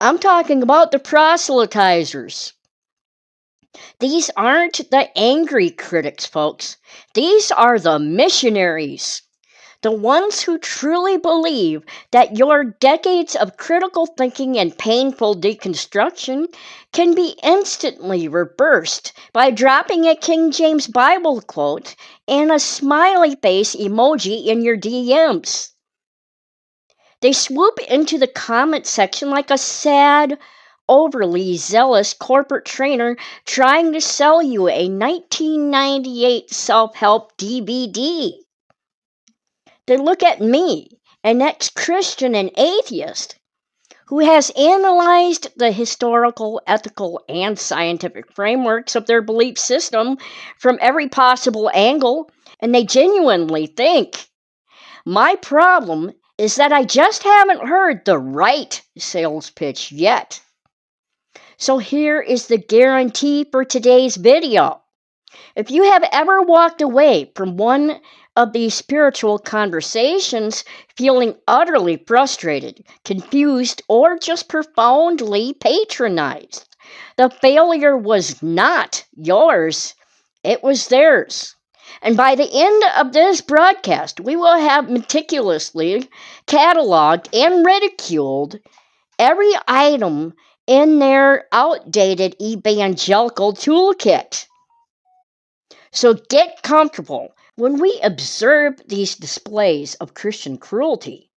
I'm talking about the proselytizers. These aren't the angry critics, folks. These are the missionaries. The ones who truly believe that your decades of critical thinking and painful deconstruction can be instantly reversed by dropping a King James Bible quote and a smiley face emoji in your DMs. They swoop into the comment section like a sad, overly zealous corporate trainer trying to sell you a 1998 self-help DVD. They look at me, an ex-Christian and atheist, who has analyzed the historical, ethical, and scientific frameworks of their belief system from every possible angle, and they genuinely think, my problem is that I just haven't heard the right sales pitch yet. So here is the guarantee for today's video. If you have ever walked away from one of these spiritual conversations feeling utterly frustrated, confused, or just profoundly patronized, the failure was not yours, it was theirs. And by the end of this broadcast, we will have meticulously cataloged and ridiculed every item in their outdated evangelical toolkit. So get comfortable. When we observe these displays of Christian cruelty,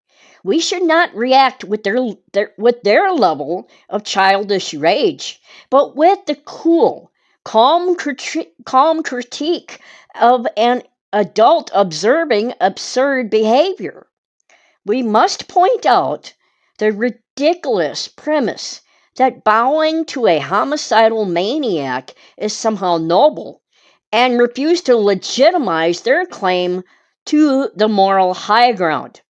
we should not react with their level of childish rage, but with the cool, calm critique of an adult observing absurd behavior. We must point out the ridiculous premise that bowing to a homicidal maniac is somehow noble, and refuse to legitimize their claim to the moral high ground.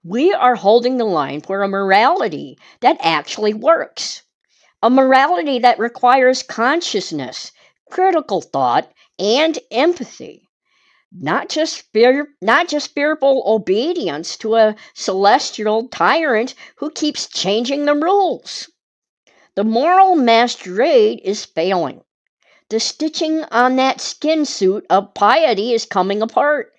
We are holding the line for a morality that actually works, a morality that requires consciousness, critical thought, and empathy, not just fearful obedience to a celestial tyrant who keeps changing the rules. The moral masquerade is failing. The stitching on that skin suit of piety is coming apart,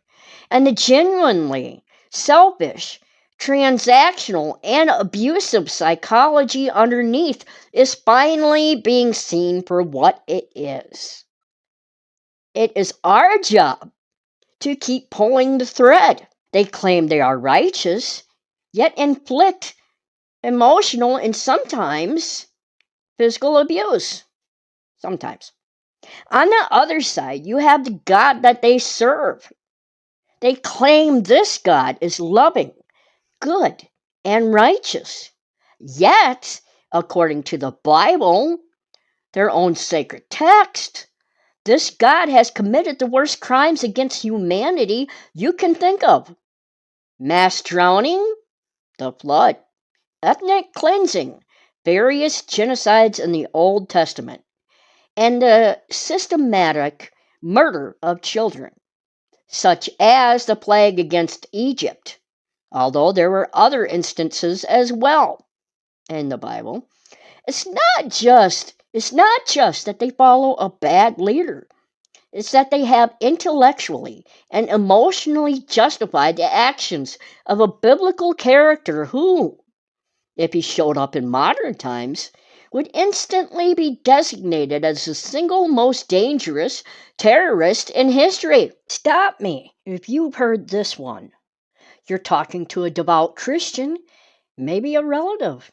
and the genuinely selfish, transactional, and abusive psychology underneath is finally being seen for what it is. It is our job to keep pulling the thread. They claim they are righteous, yet inflict emotional and sometimes physical abuse. Sometimes. On the other side, you have the God that they serve. They claim this God is loving, good, and righteous. Yet, according to the Bible, their own sacred text, this God has committed the worst crimes against humanity you can think of. Mass drowning, the flood, ethnic cleansing, various genocides in the Old Testament, and the systematic murder of children, such as the plague against Egypt, although there were other instances as well in the Bible. It's not just that they follow a bad leader. It's that they have intellectually and emotionally justified the actions of a biblical character who, if he showed up in modern times, would instantly be designated as the single most dangerous terrorist in history. Stop me if you've heard this one. You're talking to a devout Christian, maybe a relative.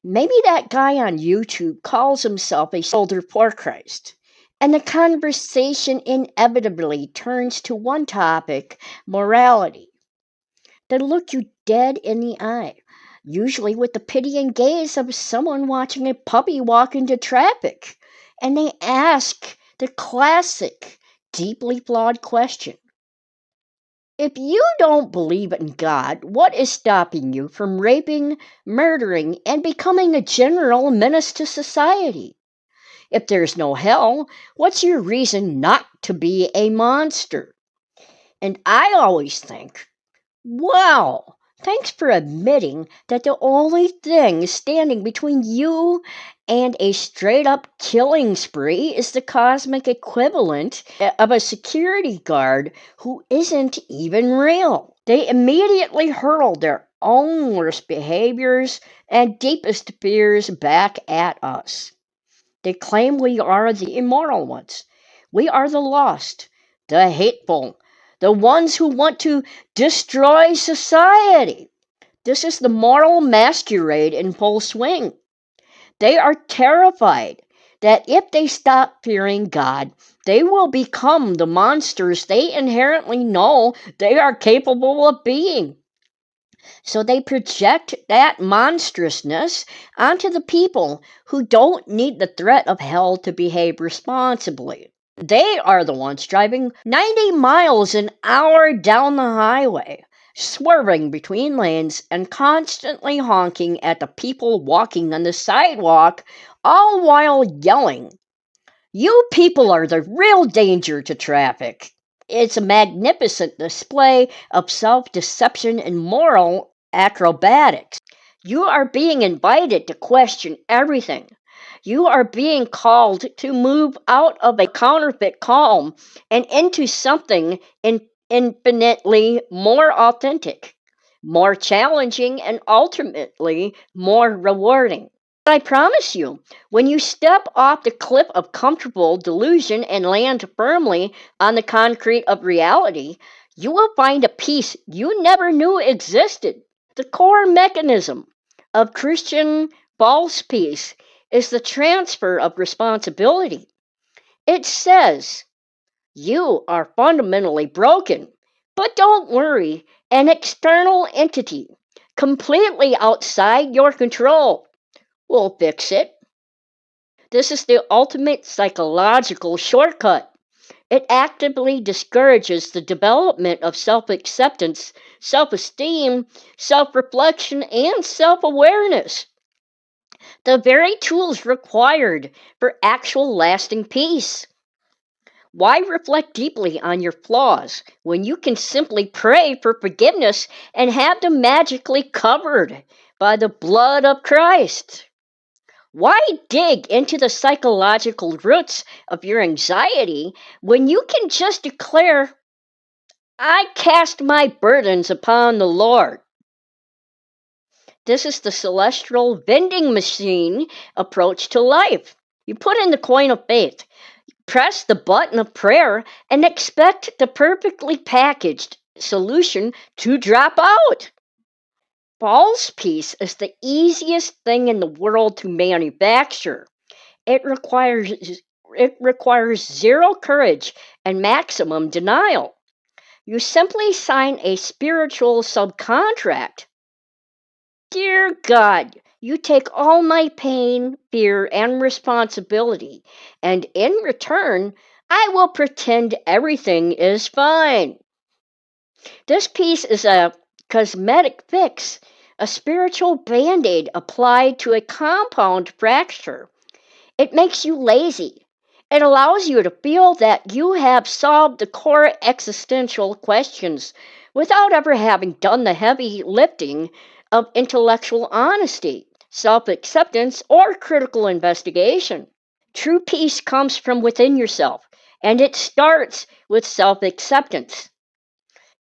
Maybe that guy on YouTube calls himself a soldier for Christ. And the conversation inevitably turns to one topic, morality. They look you dead in the eye, usually with the pitying gaze of someone watching a puppy walk into traffic, and they ask the classic, deeply flawed question. If you don't believe in God, what is stopping you from raping, murdering, and becoming a general menace to society? If there's no hell, what's your reason not to be a monster? And I always think, wow, Thanks for admitting that the only thing standing between you and a straight-up killing spree is the cosmic equivalent of a security guard who isn't even real. They immediately hurl their own worst behaviors and deepest fears back at us. They claim we are the immoral ones. We are the lost, the hateful, the ones who want to destroy society. This is the moral masquerade in full swing. They are terrified that if they stop fearing God, they will become the monsters they inherently know they are capable of being. So they project that monstrousness onto the people who don't need the threat of hell to behave responsibly. They are the ones driving 90 miles an hour down the highway, swerving between lanes and constantly honking at the people walking on the sidewalk, all while yelling, "You people are the real danger to traffic." It's a magnificent display of self-deception and moral acrobatics. You are being invited to question everything. You are being called to move out of a counterfeit calm and into something infinitely more authentic, more challenging, and ultimately more rewarding. I promise you, when you step off the cliff of comfortable delusion and land firmly on the concrete of reality, you will find a peace you never knew existed. The core mechanism of Christian false peace is the transfer of responsibility. It says, you are fundamentally broken, but don't worry, an external entity, completely outside your control, will fix it. This is the ultimate psychological shortcut. It actively discourages the development of self-acceptance, self-esteem, self-reflection, and self-awareness. The very tools required for actual lasting peace. Why reflect deeply on your flaws when you can simply pray for forgiveness and have them magically covered by the blood of Christ? Why dig into the psychological roots of your anxiety when you can just declare, "I cast my burdens upon the Lord"? This is the celestial vending machine approach to life. You put in the coin of faith, press the button of prayer, and expect the perfectly packaged solution to drop out. False peace is the easiest thing in the world to manufacture. It requires zero courage and maximum denial. You simply sign a spiritual subcontract. Dear God, you take all my pain, fear, and responsibility, and in return, I will pretend everything is fine. This piece is a cosmetic fix, a spiritual band-aid applied to a compound fracture. It makes you lazy. It allows you to feel that you have solved the core existential questions without ever having done the heavy lifting of intellectual honesty, self-acceptance, or critical investigation. True peace comes from within yourself, and it starts with self-acceptance.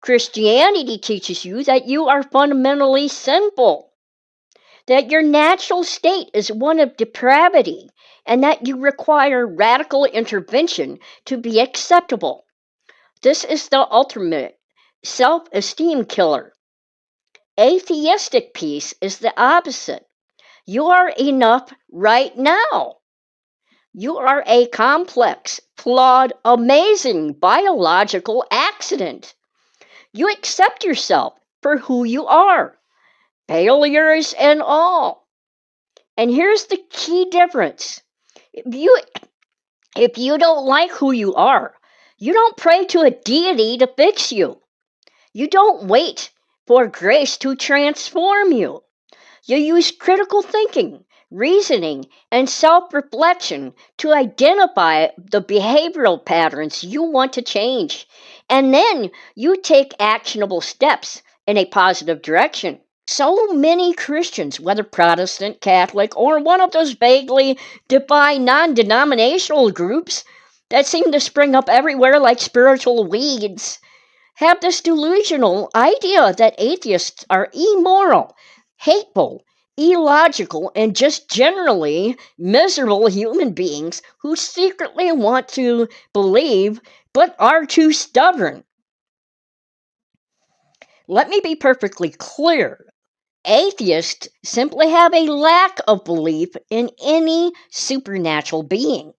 Christianity teaches you that you are fundamentally sinful, that your natural state is one of depravity, and that you require radical intervention to be acceptable. This is the ultimate self-esteem killer. Atheistic peace is the opposite. You are enough right now. You are a complex, flawed, amazing biological accident. You accept yourself for who you are, failures and all. And here's the key difference. If you don't like who you are, you don't pray to a deity to fix you. You don't wait for grace to transform you. You use critical thinking, reasoning, and self-reflection to identify the behavioral patterns you want to change. And then you take actionable steps in a positive direction. So many Christians, whether Protestant, Catholic, or one of those vaguely defined non-denominational groups that seem to spring up everywhere like spiritual weeds, have this delusional idea that atheists are immoral, hateful, illogical, and just generally miserable human beings who secretly want to believe but are too stubborn. Let me be perfectly clear. Atheists simply have a lack of belief in any supernatural being.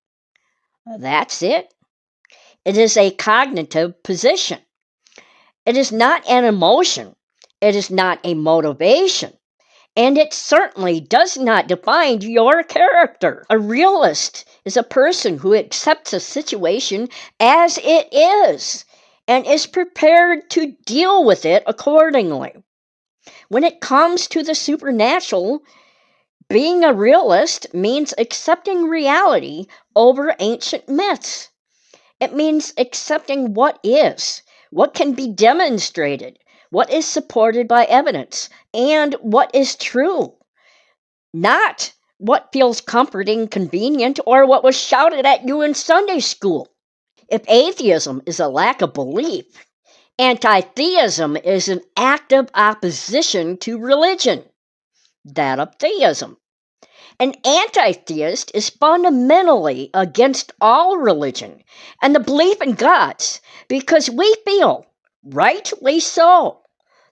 That's it. It is a cognitive position. It is not an emotion. It is not a motivation. And it certainly does not define your character. A realist is a person who accepts a situation as it is and is prepared to deal with it accordingly. When it comes to the supernatural, being a realist means accepting reality over ancient myths. It means accepting what is, what can be demonstrated, what is supported by evidence, and what is true. Not what feels comforting, convenient, or what was shouted at you in Sunday school. If atheism is a lack of belief, anti-theism is an active opposition to religion, that of theism. An anti-theist is fundamentally against all religion and the belief in gods because we feel, rightly so,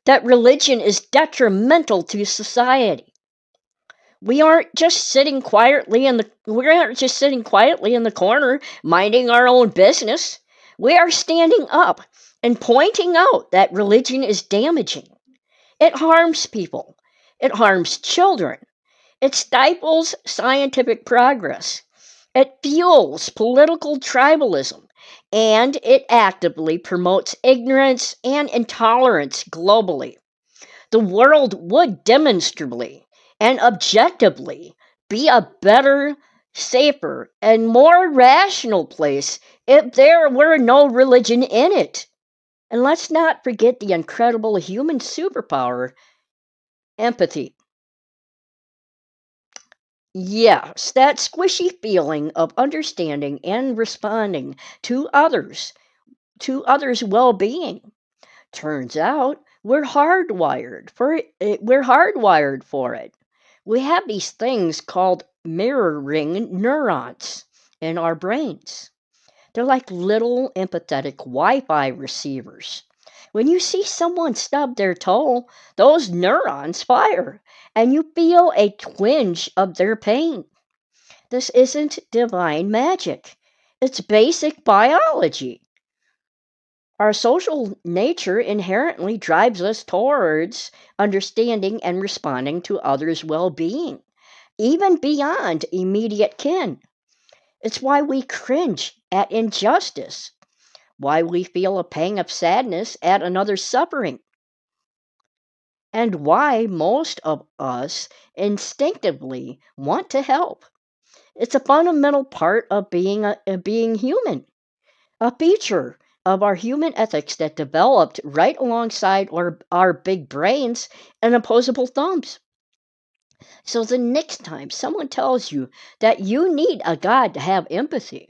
that religion is detrimental to society. We aren't just sitting quietly in the corner minding our own business. We are standing up and pointing out that religion is damaging. It harms people. It harms children. It stifles scientific progress. It fuels political tribalism. And it actively promotes ignorance and intolerance globally. The world would demonstrably and objectively be a better, safer, and more rational place if there were no religion in it. And let's not forget the incredible human superpower, empathy. Yes, that squishy feeling of understanding and responding to others' well-being. Turns out we're hardwired for it. We have these things called mirroring neurons in our brains. They're like little empathetic Wi-Fi receivers. When you see someone stub their toe, those neurons fire, and you feel a twinge of their pain. This isn't divine magic. It's basic biology. Our social nature inherently drives us towards understanding and responding to others' well-being, even beyond immediate kin. It's why we cringe at injustice, why we feel a pang of sadness at another's suffering, and why most of us instinctively want to help. It's a fundamental part of being human, a feature of our human ethics that developed right alongside our big brains and opposable thumbs. So the next time someone tells you that you need a God to have empathy,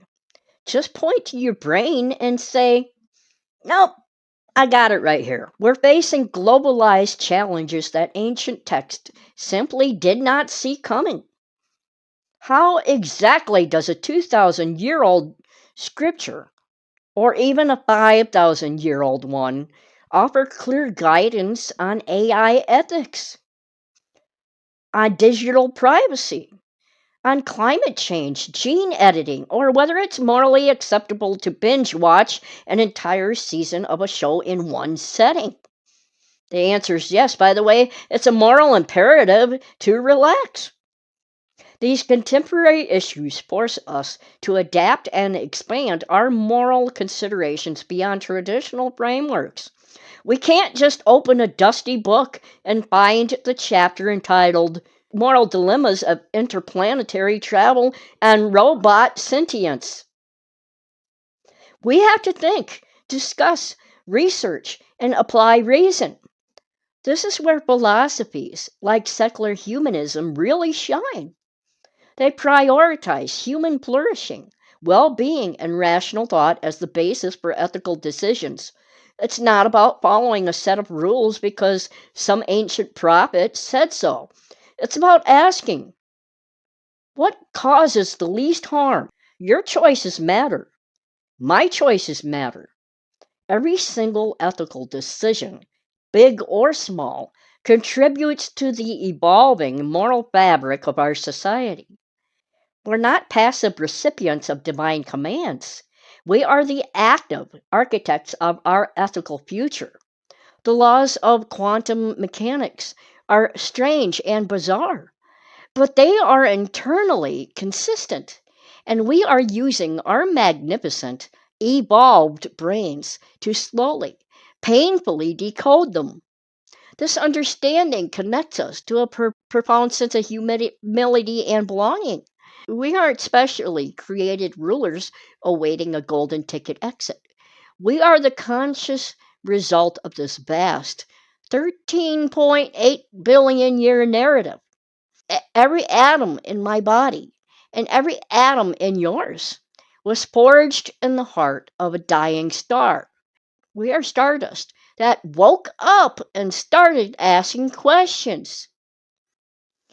just point to your brain and say, nope, I got it right here. We're facing globalized challenges that ancient texts simply did not see coming. How exactly does a 2,000-year-old scripture, or even a 5,000-year-old one, offer clear guidance on AI ethics, on digital privacy, on climate change, gene editing, or whether it's morally acceptable to binge watch an entire season of a show in one setting? The answer is yes. By the way, it's a moral imperative to relax. These contemporary issues force us to adapt and expand our moral considerations beyond traditional frameworks. We can't just open a dusty book and find the chapter entitled Moral Dilemmas of Interplanetary Travel and Robot Sentience. We have to think, discuss, research, and apply reason. This is where philosophies like secular humanism really shine. They prioritize human flourishing, well-being, and rational thought as the basis for ethical decisions. It's not about following a set of rules because some ancient prophet said so. It's about asking, what causes the least harm? Your choices matter. My choices matter. Every single ethical decision, big or small, contributes to the evolving moral fabric of our society. We're not passive recipients of divine commands. We are the active architects of our ethical future. The laws of quantum mechanics are strange and bizarre, but they are internally consistent, and we are using our magnificent, evolved brains to slowly, painfully decode them. This understanding connects us to a profound sense of humility and belonging. We aren't specially created rulers awaiting a golden ticket exit. We are the conscious result of this vast 13.8 billion year narrative. Every atom in my body and every atom in yours was forged in the heart of a dying star. We are stardust that woke up and started asking questions.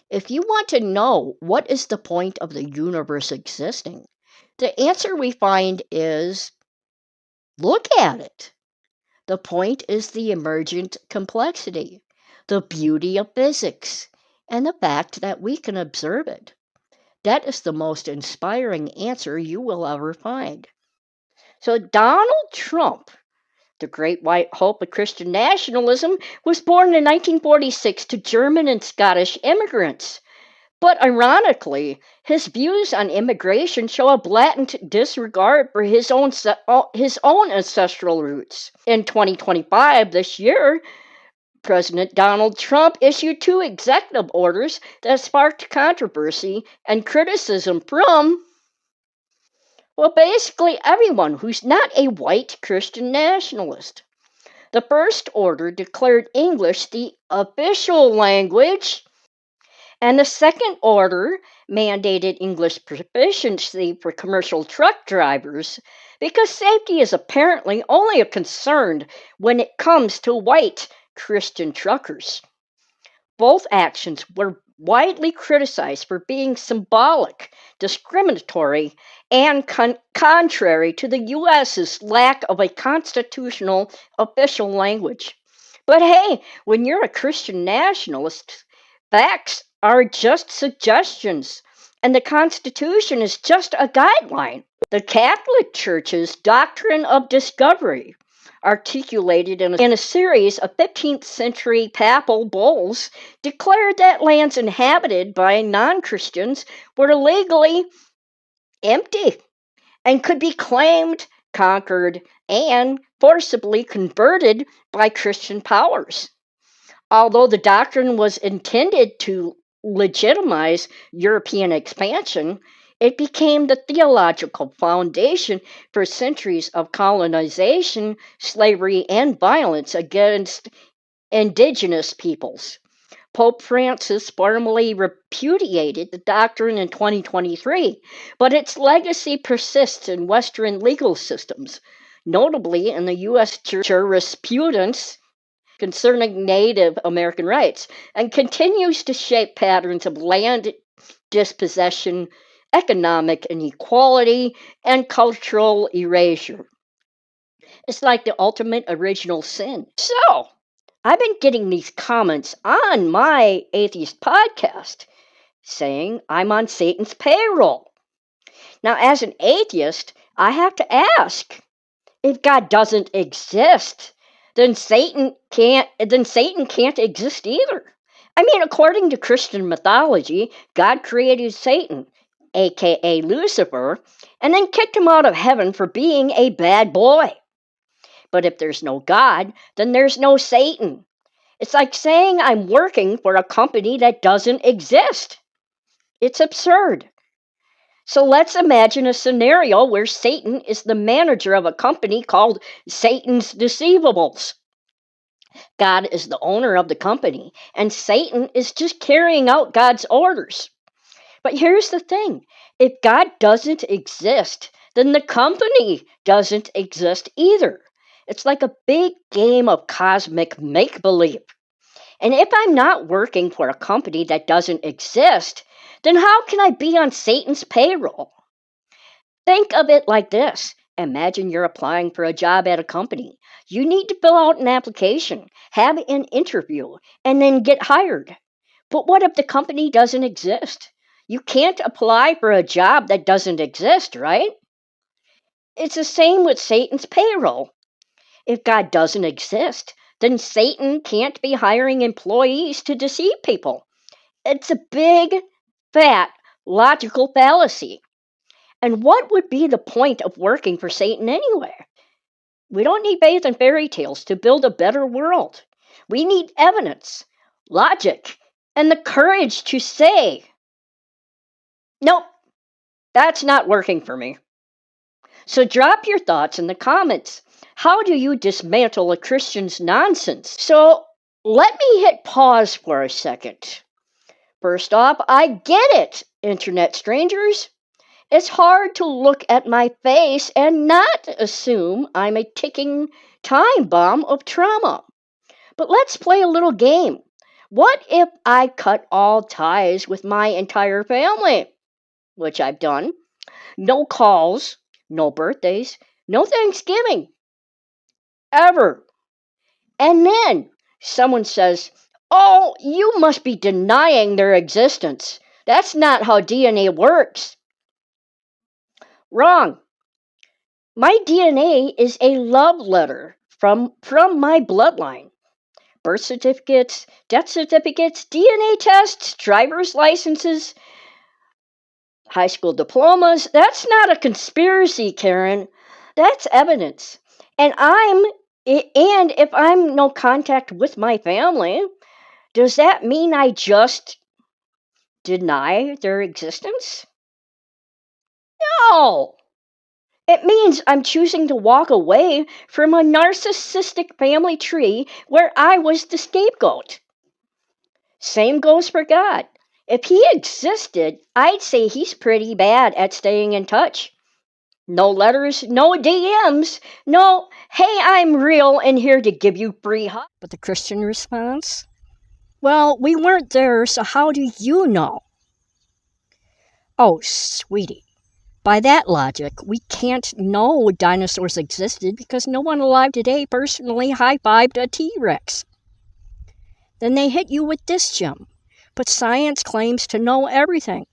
If you want to know what is the point of the universe existing, the answer we find is look at it. The point is the emergent complexity, the beauty of physics, and the fact that we can observe it. That is the most inspiring answer you will ever find. So, Donald Trump, the great white hope of Christian nationalism, was born in 1946 to German and Scottish immigrants. But ironically, his views on immigration show a blatant disregard for his own ancestral roots. In 2025, this year, President Donald Trump issued two executive orders that sparked controversy and criticism from, well, basically everyone who's not a white Christian nationalist. The first order declared English the official language, and the second order mandated English proficiency for commercial truck drivers because safety is apparently only a concern when it comes to white Christian truckers. Both actions were widely criticized for being symbolic, discriminatory, and contrary to the U.S.'s lack of a constitutional official language. But hey, when you're a Christian nationalist, facts are just suggestions, and the Constitution is just a guideline. The Catholic Church's doctrine of discovery, articulated in a series of 15th century papal bulls, declared that lands inhabited by non Christians were legally empty and could be claimed, conquered, and forcibly converted by Christian powers. Although the doctrine was intended to legitimize European expansion, it became the theological foundation for centuries of colonization, slavery, and violence against indigenous peoples. Pope Francis formally repudiated the doctrine in 2023, but its legacy persists in Western legal systems, notably in the U.S. jurisprudence concerning Native American rights, and continues to shape patterns of land dispossession, economic inequality, and cultural erasure. It's like the ultimate original sin. So, I've been getting these comments on my atheist podcast saying I'm on Satan's payroll. Now, as an atheist, I have to ask, if God doesn't exist, then Satan can't exist either. I mean, according to Christian mythology, God created Satan, aka Lucifer, and then kicked him out of heaven for being a bad boy. But if there's no God, then there's no Satan. It's like saying I'm working for a company that doesn't exist. It's absurd. So let's imagine a scenario where Satan is the manager of a company called Satan's Deceivables. God is the owner of the company, and Satan is just carrying out God's orders. But here's the thing. If God doesn't exist, then the company doesn't exist either. It's like a big game of cosmic make-believe. And if I'm not working for a company that doesn't exist, then how can I be on Satan's payroll? Think of it like this. Imagine you're applying for a job at a company. You need to fill out an application, have an interview, and then get hired. But what if the company doesn't exist? You can't apply for a job that doesn't exist, right? It's the same with Satan's payroll. If God doesn't exist, then Satan can't be hiring employees to deceive people. It's a big, fat, logical fallacy. And what would be the point of working for Satan anyway? We don't need faith and fairy tales to build a better world. We need evidence, logic, and the courage to say, nope, that's not working for me. So drop your thoughts in the comments. How do you dismantle a Christian's nonsense? So let me hit pause for a second. First off, I get it, internet strangers. It's hard to look at my face and not assume I'm a ticking time bomb of trauma. But let's play a little game. What if I cut all ties with my entire family? Which I've done. No calls, no birthdays, no Thanksgiving. Ever. And then someone says, "Oh, you must be denying their existence. That's not how DNA works." Wrong. My DNA is a love letter from my bloodline. Birth certificates, death certificates, DNA tests, driver's licenses, high school diplomas. That's not a conspiracy, Karen. That's evidence. And if I'm no contact with my family, does that mean I just deny their existence? No. It means I'm choosing to walk away from a narcissistic family tree where I was the scapegoat. Same goes for God. If he existed, I'd say he's pretty bad at staying in touch. No letters, no DMs, no, "Hey, I'm real and here to give you free hugs." But the Christian response? Well, we weren't there, so how do you know? Oh, sweetie. By that logic, we can't know dinosaurs existed because no one alive today personally high-fived a T-Rex. Then they hit you with this gem. But science claims to know everything.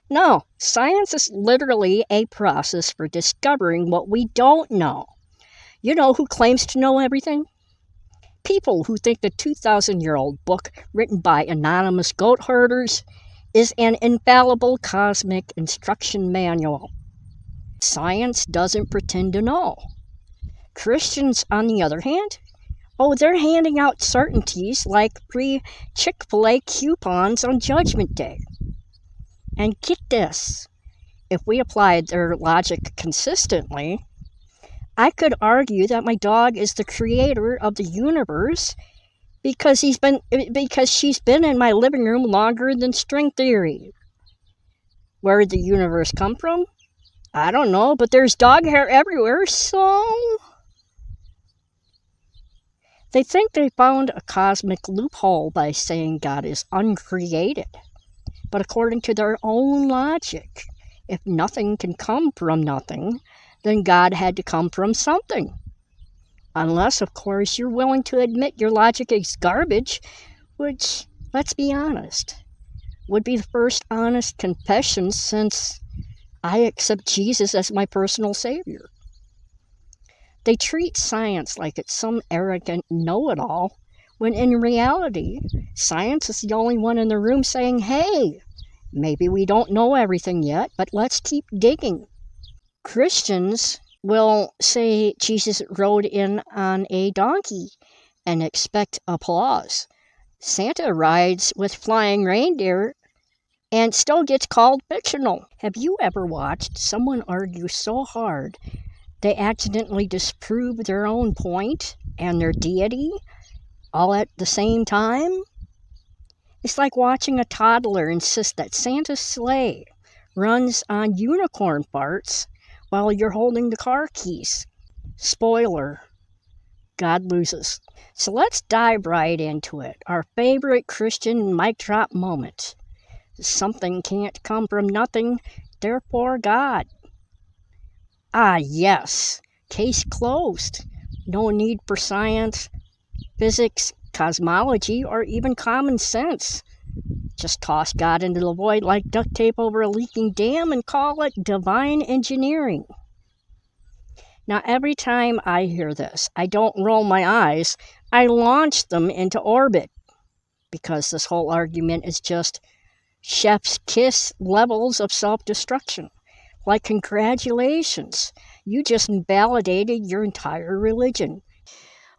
No, science is literally a process for discovering what we don't know. You know who claims to know everything? People who think the 2,000-year-old book written by anonymous goat herders is an infallible cosmic instruction manual. Science doesn't pretend to know. Christians, on the other hand, they're handing out certainties like free Chick-fil-A coupons on Judgment Day. And get this, if we applied their logic consistently, I could argue that my dog is the creator of the universe because she's been in my living room longer than string theory. Where did the universe come from? I don't know, but there's dog hair everywhere, so... They think they found a cosmic loophole by saying God is uncreated. But according to their own logic, if nothing can come from nothing, then God had to come from something. Unless, of course, you're willing to admit your logic is garbage, which, let's be honest, would be the first honest confession since I accept Jesus as my personal savior. They treat science like it's some arrogant know-it-all, when in reality, science is the only one in the room saying, "Hey, maybe we don't know everything yet, but let's keep digging." Christians will say Jesus rode in on a donkey and expect applause. Santa rides with flying reindeer and still gets called fictional. Have you ever watched someone argue so hard they accidentally disprove their own point and their deity all at the same time? It's like watching a toddler insist that Santa's sleigh runs on unicorn farts while you're holding the car keys. Spoiler, God loses. So let's dive right into it. Our favorite Christian mic drop moment. Something can't come from nothing, therefore God. Ah, yes. Case closed. No need for science, physics, cosmology, or even common sense. Just toss God into the void like duct tape over a leaking dam and call it divine engineering. Now, every time I hear this, I don't roll my eyes. I launch them into orbit, because this whole argument is just chef's kiss levels of self-destruction. Like, congratulations, you just invalidated your entire religion.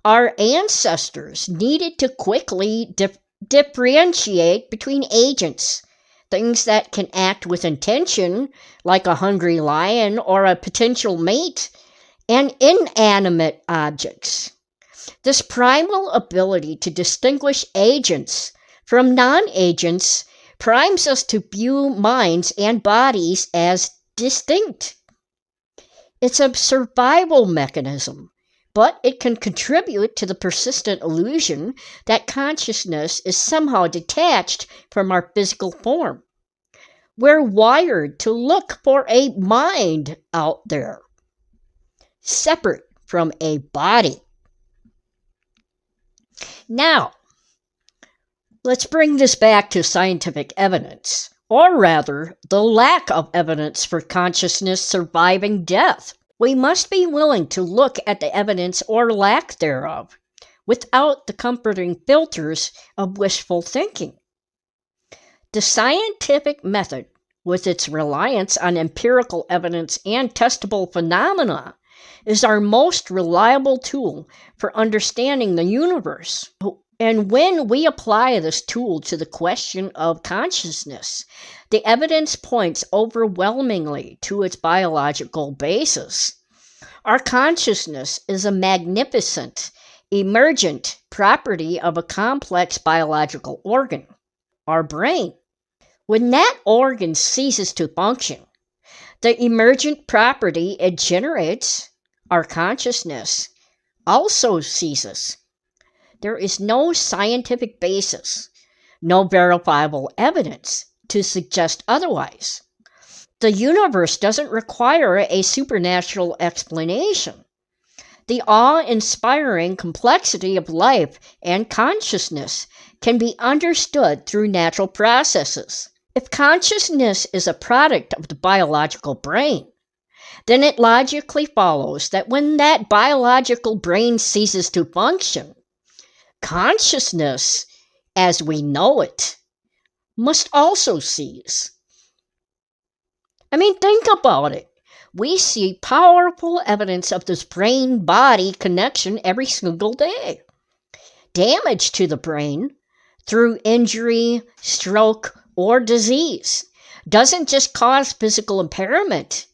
Our ancestors needed to quickly differentiate between agents, things that can act with intention, like a hungry lion or a potential mate, and inanimate objects. This primal ability to distinguish agents from non-agents primes us to view minds and bodies as distinct. It's a survival mechanism, but it can contribute to the persistent illusion that consciousness is somehow detached from our physical form. We're wired to look for a mind out there, separate from a body. Now, let's bring this back to scientific evidence, or rather, the lack of evidence for consciousness surviving death. We must be willing to look at the evidence or lack thereof, without the comforting filters of wishful thinking. The scientific method, with its reliance on empirical evidence and testable phenomena, is our most reliable tool for understanding the universe. And when we apply this tool to the question of consciousness, the evidence points overwhelmingly to its biological basis. Our consciousness is a magnificent, emergent property of a complex biological organ, our brain. When that organ ceases to function, the emergent property it generates, our consciousness, also ceases. There is no scientific basis, no verifiable evidence to suggest otherwise. The universe doesn't require a supernatural explanation. The awe-inspiring complexity of life and consciousness can be understood through natural processes. If consciousness is a product of the biological brain, then it logically follows that when that biological brain ceases to function, consciousness, as we know it, must also cease. I mean, think about it. We see powerful evidence of this brain-body connection every single day. Damage to the brain through injury, stroke, or disease doesn't just cause physical impairment.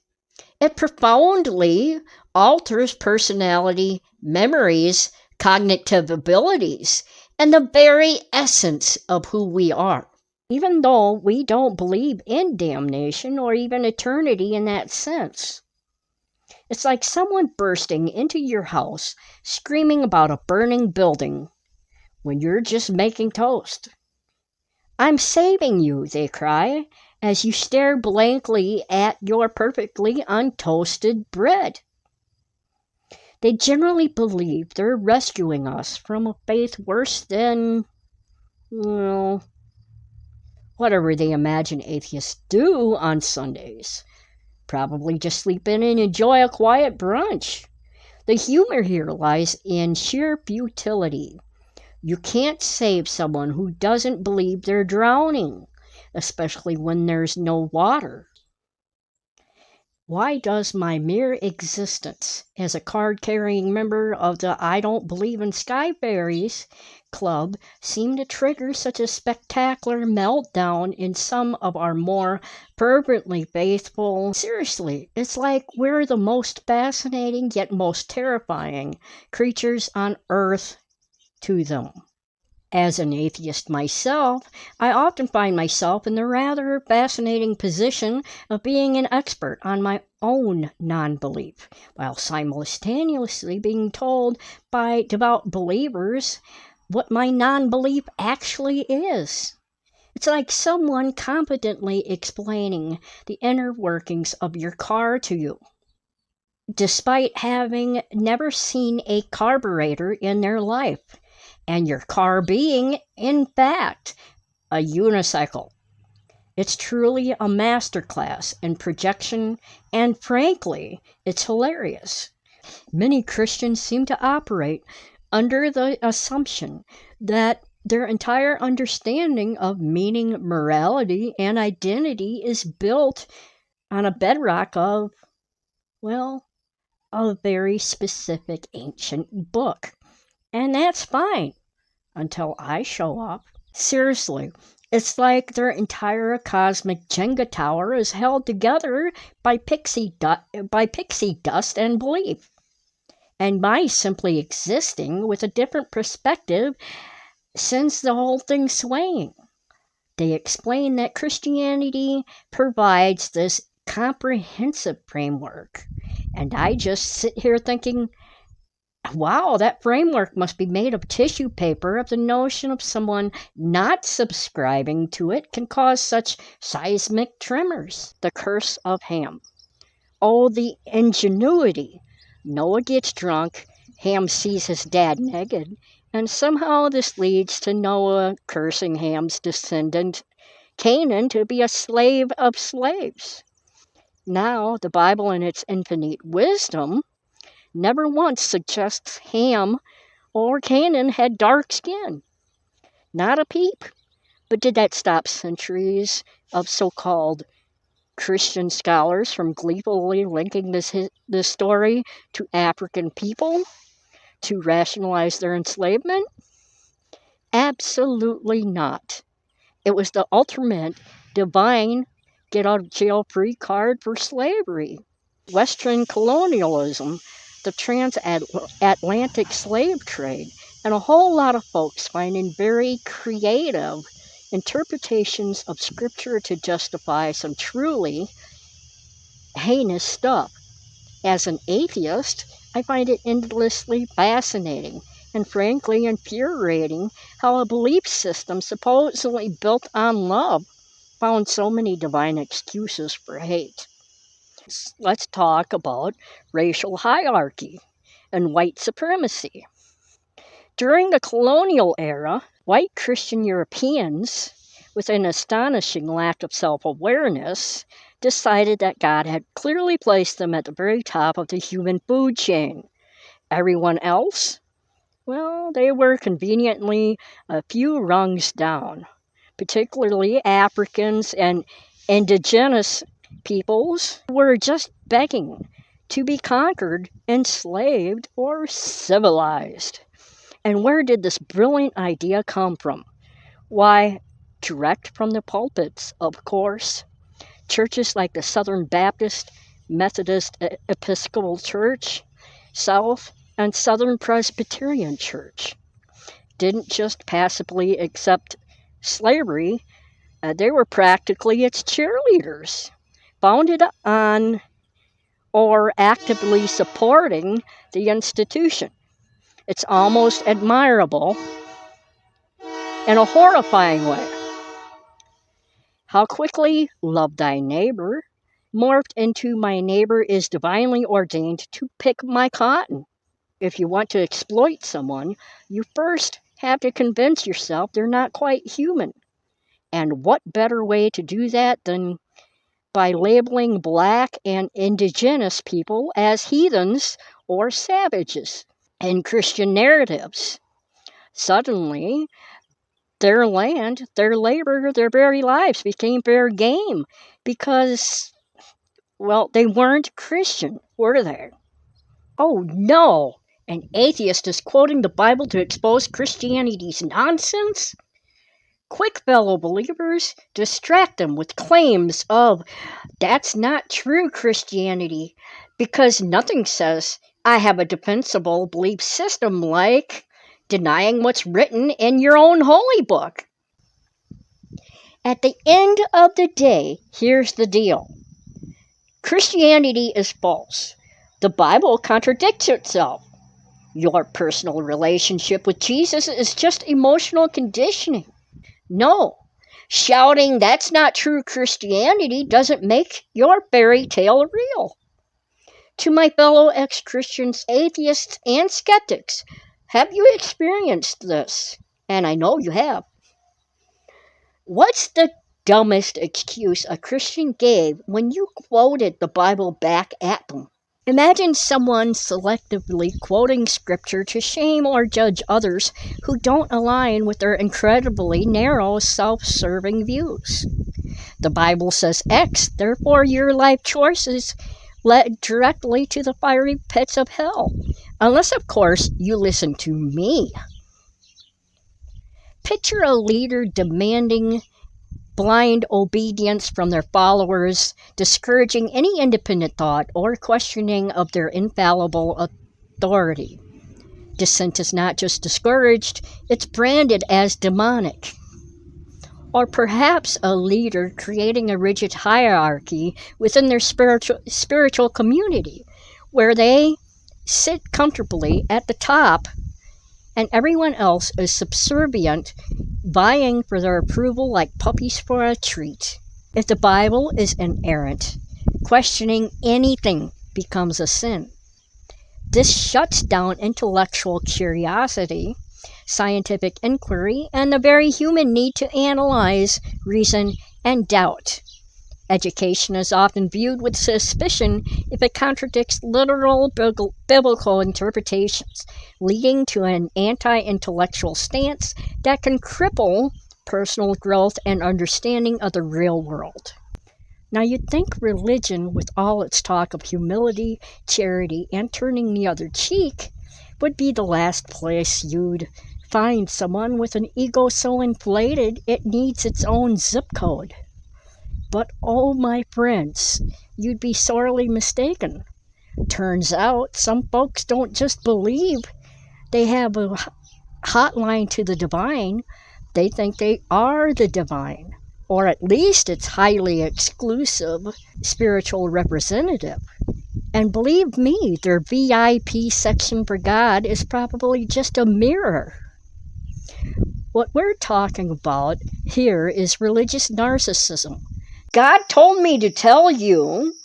It profoundly alters personality, memories, cognitive abilities, and the very essence of who we are. Even though we don't believe in damnation or even eternity in that sense. It's like someone bursting into your house screaming about a burning building when you're just making toast. "I'm saving you," they cry, as you stare blankly at your perfectly untoasted bread. They generally believe they're rescuing us from a faith worse than, well, whatever they imagine atheists do on Sundays. Probably just sleep in and enjoy a quiet brunch. The humor here lies in sheer futility. You can't save someone who doesn't believe they're drowning, especially when there's no water. Why does my mere existence as a card-carrying member of the I Don't Believe in Sky Fairies club seem to trigger such a spectacular meltdown in some of our more fervently faithful? Seriously, it's like we're the most fascinating yet most terrifying creatures on earth to them. As an atheist myself, I often find myself in the rather fascinating position of being an expert on my own non-belief, while simultaneously being told by devout believers what my non-belief actually is. It's like someone competently explaining the inner workings of your car to you, despite having never seen a carburetor in their life, and your car being, in fact, a unicycle. It's truly a masterclass in projection, and frankly, it's hilarious. Many Christians seem to operate under the assumption that their entire understanding of meaning, morality, and identity is built on a bedrock of, well, a very specific ancient book. And that's fine until I show up. Seriously, it's like their entire cosmic Jenga tower is held together by pixie dust and belief. And my simply existing with a different perspective sends the whole thing swaying. They explain that Christianity provides this comprehensive framework. And I just sit here thinking, wow, that framework must be made of tissue paper if the notion of someone not subscribing to it can cause such seismic tremors. The curse of Ham. Oh, the ingenuity. Noah gets drunk, Ham sees his dad naked, and somehow this leads to Noah cursing Ham's descendant, Canaan, to be a slave of slaves. Now, the Bible, in its infinite wisdom, never once suggests Ham or Canaan had dark skin. Not a peep. But did that stop centuries of so-called Christian scholars from gleefully linking this story to African people to rationalize their enslavement? Absolutely not. It was the ultimate divine get-out-of-jail-free card for slavery. Western colonialism, the transatlantic slave trade, and a whole lot of folks finding very creative interpretations of Scripture to justify some truly heinous stuff. As an atheist, I find it endlessly fascinating and frankly infuriating how a belief system supposedly built on love found so many divine excuses for hate. Let's talk about racial hierarchy and white supremacy. During the colonial era, white Christian Europeans, with an astonishing lack of self-awareness, decided that God had clearly placed them at the very top of the human food chain. Everyone else, well, they were conveniently a few rungs down, particularly Africans and indigenous peoples were just begging to be conquered, enslaved, or civilized. And where did this brilliant idea come from? Why, direct from the pulpits, of course. Churches like the Southern Baptist, Methodist Episcopal Church, South and Southern Presbyterian Church didn't just passively accept slavery, they were practically its cheerleaders, founded on or actively supporting the institution. It's almost admirable in a horrifying way. How quickly love thy neighbor morphed into my neighbor is divinely ordained to pick my cotton. If you want to exploit someone, you first have to convince yourself they're not quite human. And what better way to do that than by labeling black and indigenous people as heathens or savages? In Christian narratives, suddenly their land, their labor, their very lives became fair game because, well, they weren't Christian, were they? Oh no! An atheist is quoting the Bible to expose Christianity's nonsense? Quick, fellow believers, distract them with claims of, that's not true Christianity, because nothing says I have a defensible belief system like denying what's written in your own holy book. At the end of the day, here's the deal. Christianity is false. The Bible contradicts itself. Your personal relationship with Jesus is just emotional conditioning. No, shouting that's not true Christianity doesn't make your fairy tale real. To my fellow ex-Christians, atheists, and skeptics, have you experienced this? And I know you have. What's the dumbest excuse a Christian gave when you quoted the Bible back at them? Imagine someone selectively quoting scripture to shame or judge others who don't align with their incredibly narrow, self-serving views. The Bible says X, therefore your life choices led directly to the fiery pits of hell. Unless, of course, you listen to me. Picture a leader demanding blind obedience from their followers, discouraging any independent thought or questioning of their infallible authority. Dissent is not just discouraged, it's branded as demonic. Or perhaps a leader creating a rigid hierarchy within their spiritual community, where they sit comfortably at the top and everyone else is subservient, vying for their approval like puppies for a treat. If the Bible is inerrant, questioning anything becomes a sin. This shuts down intellectual curiosity, scientific inquiry, and the very human need to analyze, reason, and doubt. Education is often viewed with suspicion if it contradicts literal biblical interpretations, leading to an anti-intellectual stance that can cripple personal growth and understanding of the real world. Now, you'd think religion, with all its talk of humility, charity, and turning the other cheek, would be the last place you'd find someone with an ego so inflated it needs its own zip code. But oh, my friends, you'd be sorely mistaken. Turns out some folks don't just believe they have a hotline to the divine, they think they are the divine, or at least its highly exclusive spiritual representative. And believe me, their VIP section for God is probably just a mirror. What we're talking about here is religious narcissism. God told me to tell you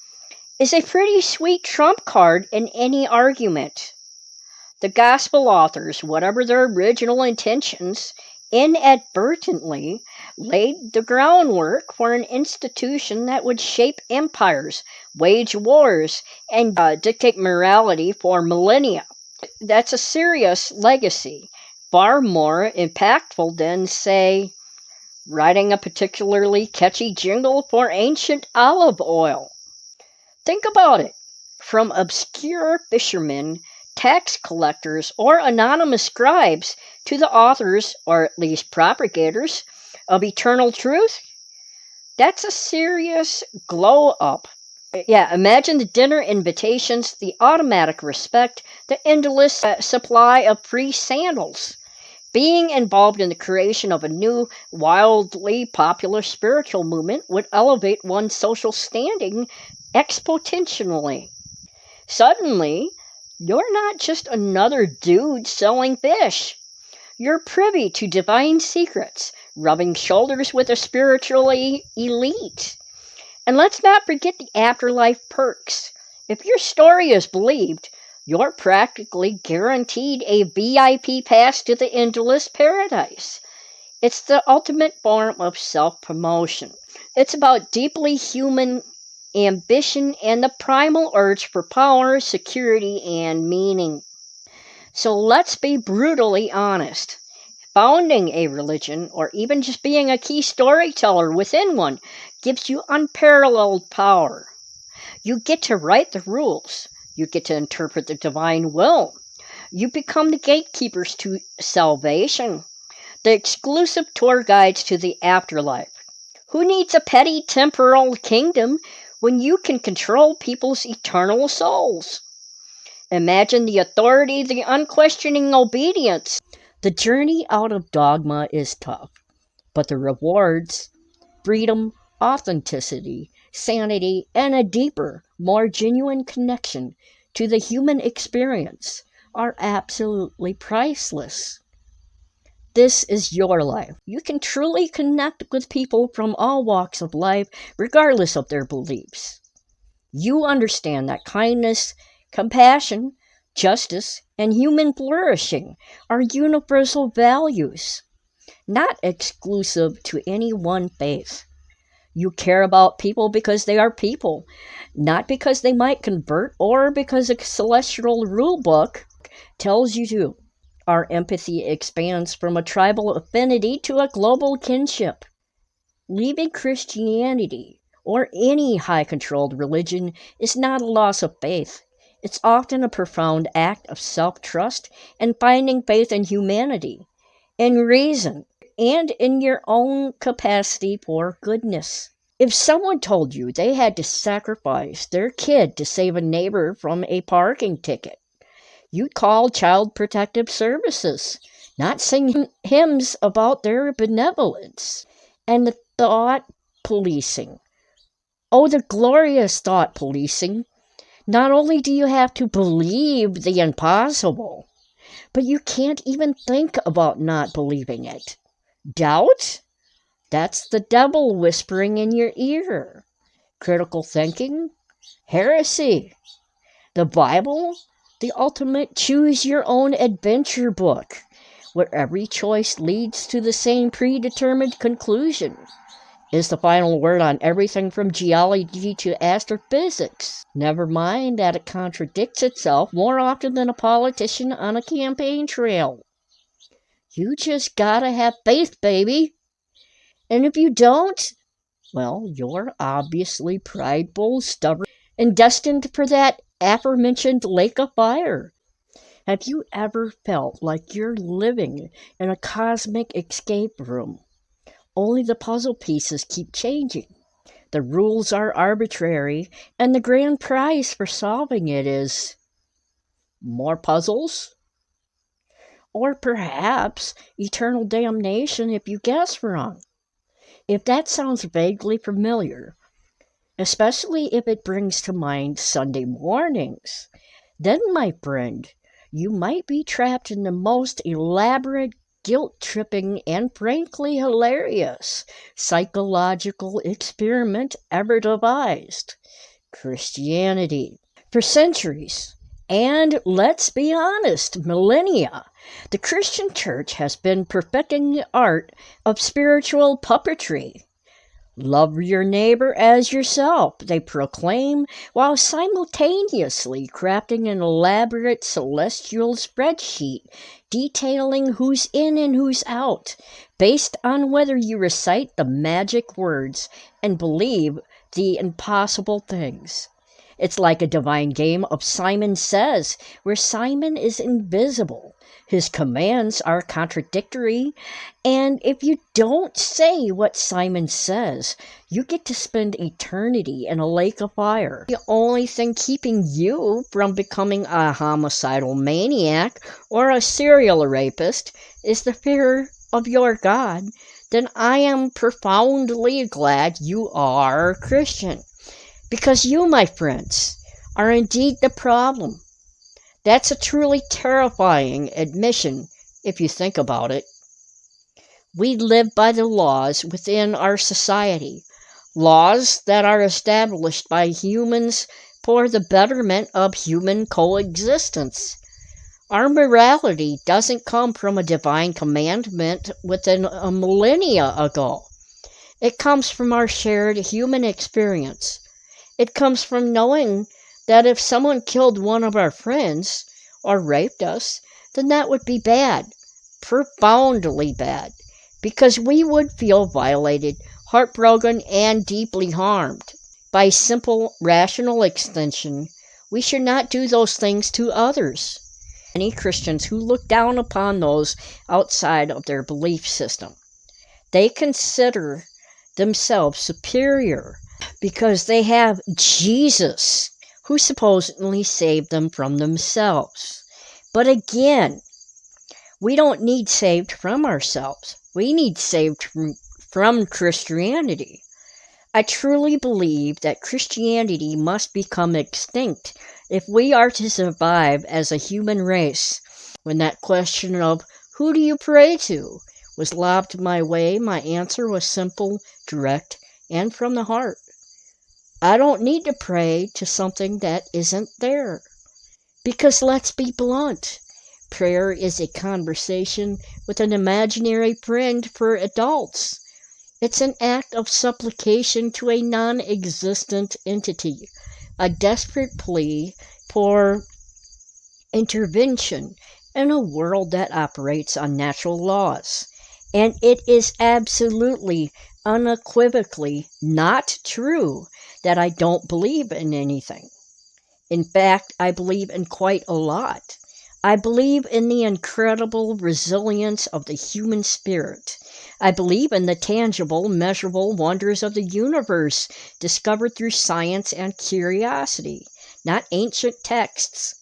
is a pretty sweet trump card in any argument. The gospel authors, whatever their original intentions, inadvertently laid the groundwork for an institution that would shape empires, wage wars, and dictate morality for millennia. That's a serious legacy, far more impactful than, say, writing a particularly catchy jingle for ancient olive oil. Think about it. From obscure fishermen, tax collectors, or anonymous scribes to the authors, or at least propagators, of eternal truth, that's a serious glow-up. Yeah, imagine the dinner invitations, the automatic respect, the endless supply of free sandals. Being involved in the creation of a new, wildly popular spiritual movement would elevate one's social standing exponentially. Suddenly, you're not just another dude selling fish. You're privy to divine secrets, rubbing shoulders with a spiritually elite. And let's not forget the afterlife perks. If your story is believed, you're practically guaranteed a VIP pass to the endless paradise. It's the ultimate form of self-promotion. It's about deeply human ambition and the primal urge for power, security, and meaning. So let's be brutally honest. Founding a religion, or even just being a key storyteller within one, gives you unparalleled power. You get to write the rules. You get to interpret the divine will. You become the gatekeepers to salvation, the exclusive tour guides to the afterlife. Who needs a petty temporal kingdom when you can control people's eternal souls? Imagine the authority, the unquestioning obedience, The journey out of dogma is tough, but the rewards, freedom, authenticity, sanity, and a deeper, more genuine connection to the human experience are absolutely priceless. This is your life. You can truly connect with people from all walks of life, regardless of their beliefs. You understand that kindness, compassion, justice, and human flourishing are universal values, not exclusive to any one faith. You care about people because they are people, not because they might convert or because a celestial rule book tells you to. Our empathy expands from a tribal affinity to a global kinship. Leaving Christianity or any high-controlled religion is not a loss of faith. It's often a profound act of self-trust and finding faith in humanity, in reason, and in your own capacity for goodness. If someone told you they had to sacrifice their kid to save a neighbor from a parking ticket, you'd call Child Protective Services, not sing hymns about their benevolence. And the thought policing. Oh, the glorious thought policing. Not only do you have to believe the impossible, but you can't even think about not believing it. Doubt? That's the devil whispering in your ear. Critical thinking? Heresy. The Bible? The ultimate choose-your-own-adventure book, where every choice leads to the same predetermined conclusion, is the final word on everything from geology to astrophysics. Never mind that it contradicts itself more often than a politician on a campaign trail. You just gotta have faith, baby. And if you don't, well, you're obviously prideful, stubborn, and destined for that aforementioned lake of fire. Have you ever felt like you're living in a cosmic escape room? Only the puzzle pieces keep changing. The rules are arbitrary, and the grand prize for solving it is more puzzles? Or perhaps eternal damnation if you guess wrong. If that sounds vaguely familiar, especially if it brings to mind Sunday mornings, then, my friend, you might be trapped in the most elaborate, guilt-tripping, and frankly hilarious psychological experiment ever devised: Christianity. For centuries, and let's be honest, millennia, the Christian church has been perfecting the art of spiritual puppetry. Love your neighbor as yourself, they proclaim, while simultaneously crafting an elaborate celestial spreadsheet detailing who's in and who's out, based on whether you recite the magic words and believe the impossible things. It's like a divine game of Simon Says, where Simon is invisible. His commands are contradictory, and if you don't say what Simon says, you get to spend eternity in a lake of fire. The only thing keeping you from becoming a homicidal maniac or a serial rapist is the fear of your God. Then I am profoundly glad you are Christian. Because you, my friends, are indeed the problem. That's a truly terrifying admission if you think about it. We live by the laws within our society, laws that are established by humans for the betterment of human coexistence. Our morality doesn't come from a divine commandment within a millennia ago. It comes from our shared human experience. It comes from knowing that if someone killed one of our friends or raped us, then that would be bad, profoundly bad, because we would feel violated, heartbroken, and deeply harmed. By simple, rational extension, we should not do those things to others. Many Christians who look down upon those outside of their belief system. They consider themselves superior because they have Jesus, who supposedly saved them from themselves. But again, We don't need saved from ourselves. We need saved from Christianity. I truly believe that Christianity must become extinct if we are to survive as a human race. When that question of, who do you pray to, was lobbed my way, my answer was simple, direct, and from the heart. I don't need to pray to something that isn't there. Because let's be blunt, prayer is a conversation with an imaginary friend for adults. It's an act of supplication to a non-existent entity, a desperate plea for intervention in a world that operates on natural laws. And it is absolutely, unequivocally not true that I don't believe in anything. In fact, I believe in quite a lot. I believe in the incredible resilience of the human spirit. I believe in the tangible, measurable wonders of the universe discovered through science and curiosity, not ancient texts.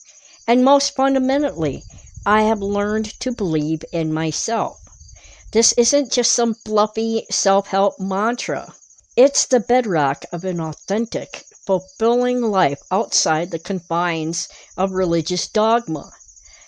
And most fundamentally, I have learned to believe in myself. This isn't just some fluffy self-help mantra. It's the bedrock of an authentic, fulfilling life outside the confines of religious dogma.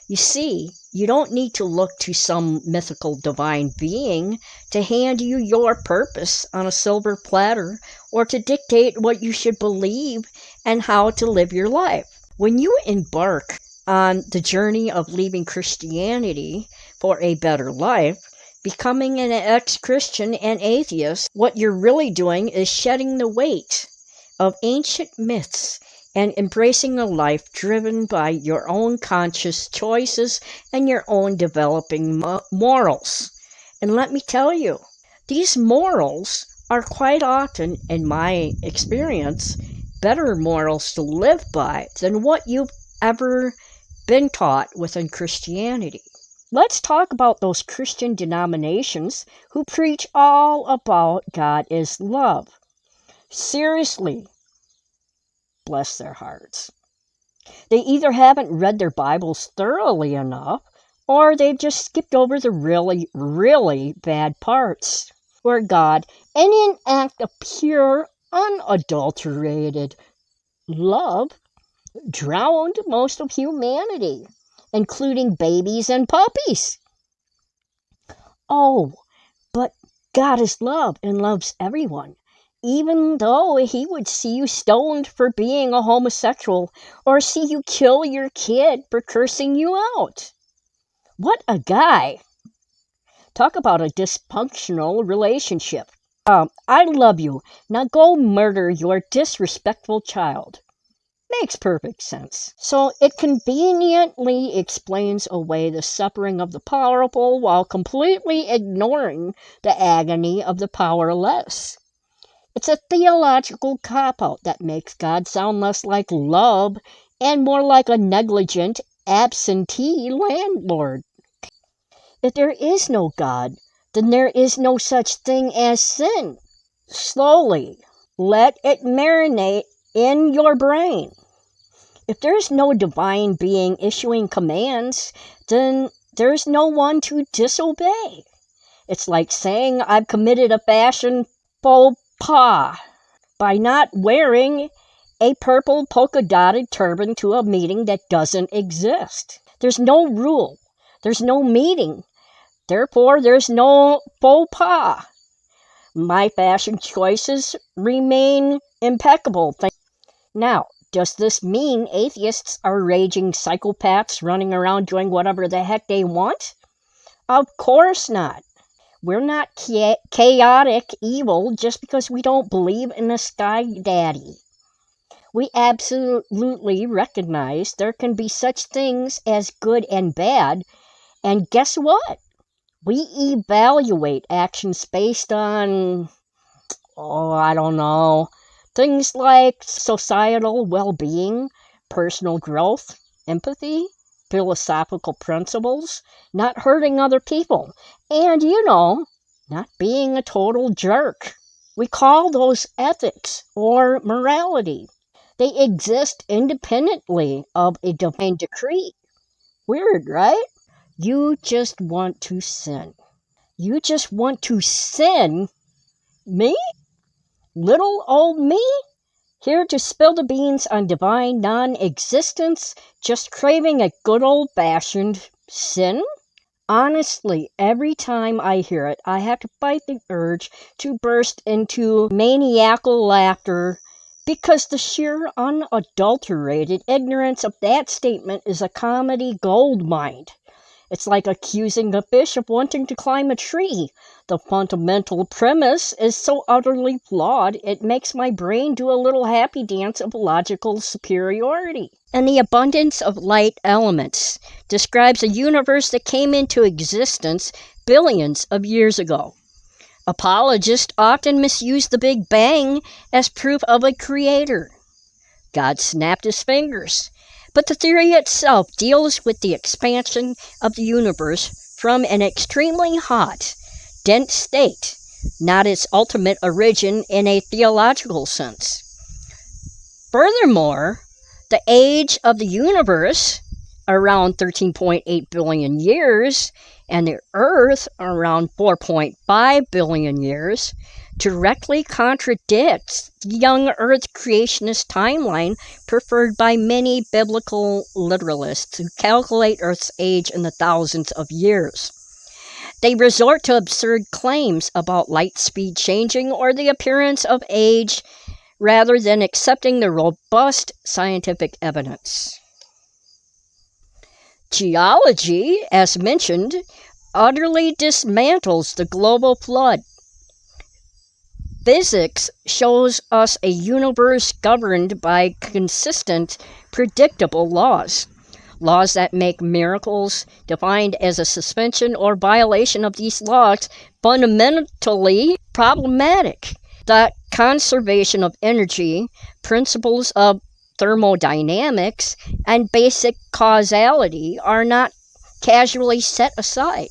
You see, you don't need to look to some mythical divine being to hand you your purpose on a silver platter or to dictate what you should believe and how to live your life. When you embark on the journey of leaving Christianity for a better life, becoming an ex-Christian and atheist, what you're really doing is shedding the weight of ancient myths and embracing a life driven by your own conscious choices and your own developing morals. And let me tell you, these morals are quite often, in my experience, better morals to live by than what you've ever been taught within Christianity. Let's talk about those Christian denominations who preach all about God is love. Seriously, bless their hearts. They either haven't read their Bibles thoroughly enough, or they've just skipped over the really, really bad parts, where God, in an act of pure, unadulterated love, drowned most of humanity, including babies and puppies. Oh, but God is love and loves everyone, even though he would see you stoned for being a homosexual or see you kill your kid for cursing you out. What a guy. Talk about a dysfunctional relationship. I love you. Now go murder your disrespectful child. Makes perfect sense. So it conveniently explains away the suffering of the powerful while completely ignoring the agony of the powerless. It's a theological cop-out that makes God sound less like love and more like a negligent, absentee landlord. If there is no God, then there is no such thing as sin. Slowly, let it marinate in your brain. If there's no divine being issuing commands, then there's no one to disobey. It's like saying I've committed a fashion faux pas by not wearing a purple polka-dotted turban to a meeting that doesn't exist. There's no rule. There's no meeting. Therefore, there's no faux pas. My fashion choices remain impeccable. Now, does this mean atheists are raging psychopaths running around doing whatever the heck they want? Of course not. We're not chaotic evil just because we don't believe in a sky daddy. We absolutely recognize there can be such things as good and bad, and guess what? We evaluate actions based on, I don't know, things like societal well-being, personal growth, empathy, philosophical principles, not hurting other people, and, not being a total jerk. We call those ethics or morality. They exist independently of a divine decree. Weird, right? You just want to sin. You just want to sin? Me? Little old me? Here to spill the beans on divine non-existence, just craving a good old-fashioned sin? Honestly, every time I hear it, I have to fight the urge to burst into maniacal laughter because the sheer unadulterated ignorance of that statement is a comedy goldmine. It's like accusing a fish of wanting to climb a tree. The fundamental premise is so utterly flawed, it makes my brain do a little happy dance of logical superiority. And the abundance of light elements describes a universe that came into existence billions of years ago. Apologists often misuse the Big Bang as proof of a creator. God snapped his fingers. But the theory itself deals with the expansion of the universe from an extremely hot, dense state, not its ultimate origin in a theological sense. Furthermore, the age of the universe, around 13.8 billion years, and the Earth, around 4.5 billion years, directly contradicts the young Earth creationist timeline preferred by many biblical literalists who calculate Earth's age in the thousands of years. They resort to absurd claims about light speed changing or the appearance of age rather than accepting the robust scientific evidence. Geology, as mentioned, utterly dismantles the global flood. Physics shows us a universe governed by consistent, predictable laws. Laws that make miracles, defined as a suspension or violation of these laws, fundamentally problematic. The conservation of energy, principles of thermodynamics, and basic causality are not casually set aside.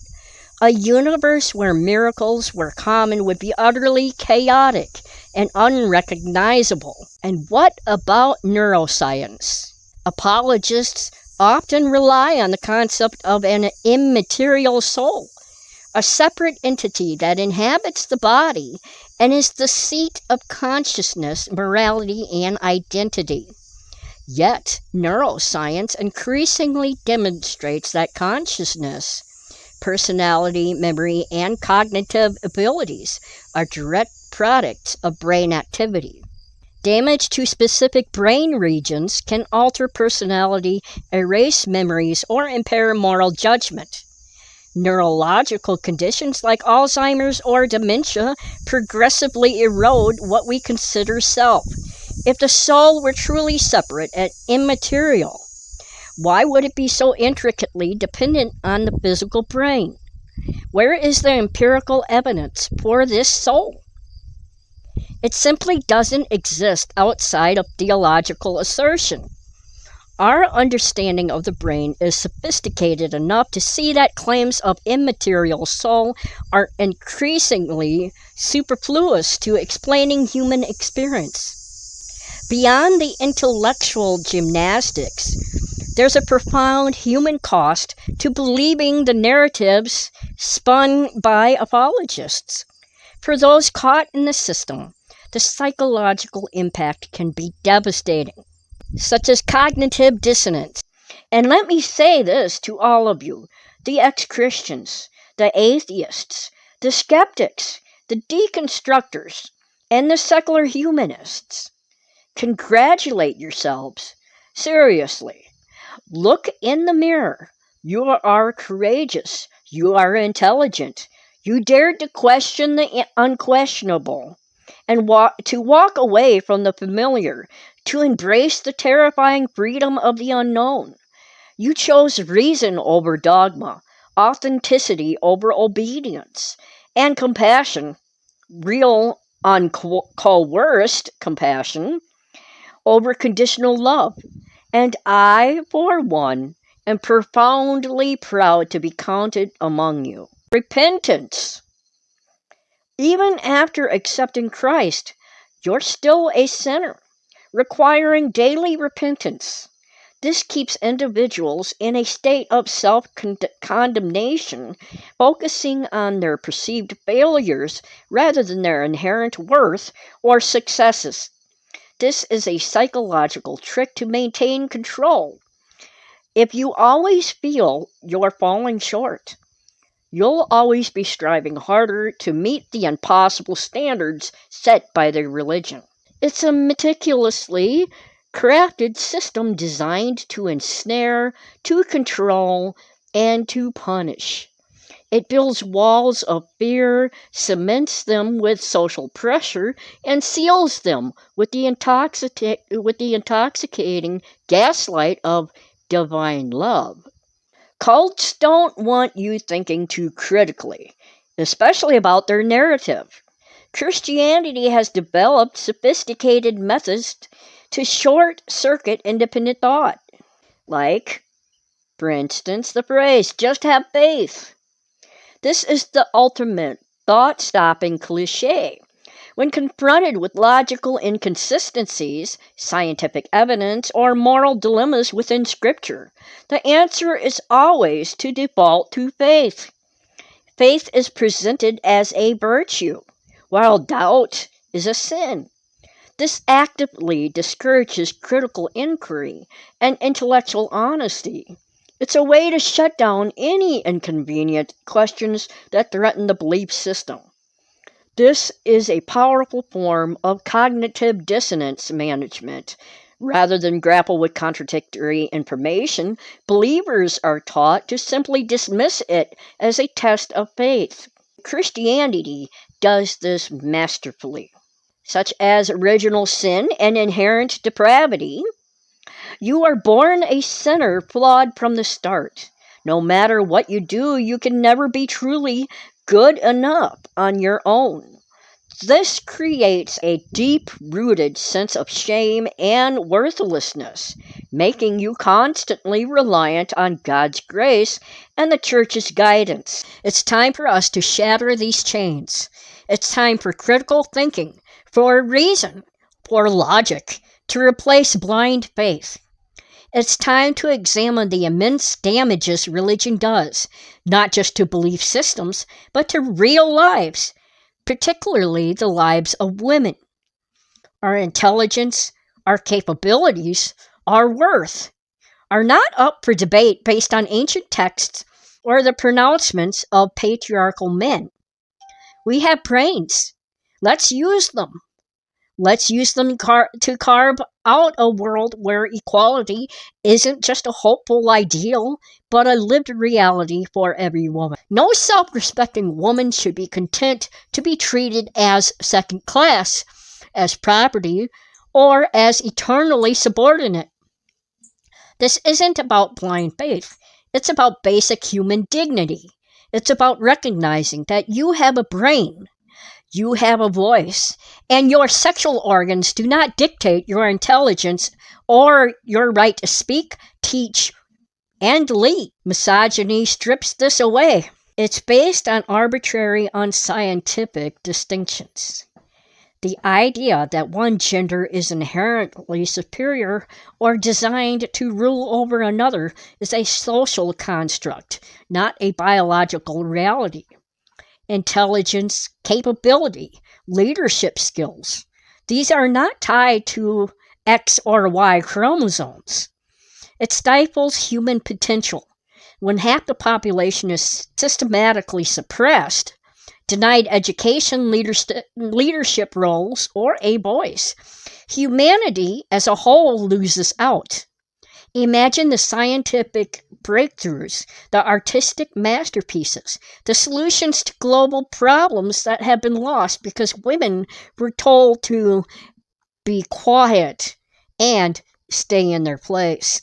A universe where miracles were common would be utterly chaotic and unrecognizable. And what about neuroscience? Apologists often rely on the concept of an immaterial soul, a separate entity that inhabits the body and is the seat of consciousness, morality, and identity. Yet, neuroscience increasingly demonstrates that consciousness, personality, memory, and cognitive abilities are direct products of brain activity. Damage to specific brain regions can alter personality, erase memories, or impair moral judgment. Neurological conditions like Alzheimer's or dementia progressively erode what we consider self. If the soul were truly separate and immaterial, why would it be so intricately dependent on the physical brain? Where is the empirical evidence for this soul? It simply doesn't exist outside of theological assertion. Our understanding of the brain is sophisticated enough to see that claims of immaterial soul are increasingly superfluous to explaining human experience. Beyond the intellectual gymnastics, there's a profound human cost to believing the narratives spun by apologists. For those caught in the system, the psychological impact can be devastating, such as cognitive dissonance. And let me say this to all of you, the ex-Christians, the atheists, the skeptics, the deconstructors, and the secular humanists. Congratulate yourselves. Seriously. Look in the mirror. You are courageous. You are intelligent. You dared to question the unquestionable and to walk away from the familiar, to embrace the terrifying freedom of the unknown. You chose reason over dogma, authenticity over obedience, and compassion, real uncoerced compassion, over conditional love. And I, for one, am profoundly proud to be counted among you. Repentance. Even after accepting Christ, you're still a sinner, requiring daily repentance. This keeps individuals in a state of self-condemnation, focusing on their perceived failures rather than their inherent worth or successes. This is a psychological trick to maintain control. If you always feel you're falling short, you'll always be striving harder to meet the impossible standards set by the religion. It's a meticulously crafted system designed to ensnare, to control, and to punish. It builds walls of fear, cements them with social pressure, and seals them with the intoxicating gaslight of divine love. Cults don't want you thinking too critically, especially about their narrative. Christianity has developed sophisticated methods to short-circuit independent thought. Like, for instance, the phrase, just have faith. This is the ultimate thought-stopping cliché. When confronted with logical inconsistencies, scientific evidence, or moral dilemmas within Scripture, the answer is always to default to faith. Faith is presented as a virtue, while doubt is a sin. This actively discourages critical inquiry and intellectual honesty. It's a way to shut down any inconvenient questions that threaten the belief system. This is a powerful form of cognitive dissonance management. Rather than grapple with contradictory information, believers are taught to simply dismiss it as a test of faith. Christianity does this masterfully, such as original sin and inherent depravity. You are born a sinner, flawed from the start. No matter what you do, you can never be truly good enough on your own. This creates a deep-rooted sense of shame and worthlessness, making you constantly reliant on God's grace and the Church's guidance. It's time for us to shatter these chains. It's time for critical thinking, for reason, for logic, to replace blind faith. It's time to examine the immense damages religion does, not just to belief systems, but to real lives, particularly the lives of women. Our intelligence, our capabilities, our worth are not up for debate based on ancient texts or the pronouncements of patriarchal men. We have brains. Let's use them. Let's use them to carve out a world where equality isn't just a hopeful ideal, but a lived reality for every woman. No self-respecting woman should be content to be treated as second class, as property, or as eternally subordinate. This isn't about blind faith. It's about basic human dignity. It's about recognizing that you have a brain, you have a voice, and your sexual organs do not dictate your intelligence or your right to speak, teach, and lead. Misogyny strips this away. It's based on arbitrary, unscientific distinctions. The idea that one gender is inherently superior or designed to rule over another is a social construct, not a biological reality. Intelligence, capability, leadership skills. These are not tied to X or Y chromosomes. It stifles human potential. When half the population is systematically suppressed, denied education, leadership roles, or a voice, humanity as a whole loses out. Imagine the scientific breakthroughs, the artistic masterpieces, the solutions to global problems that have been lost because women were told to be quiet and stay in their place.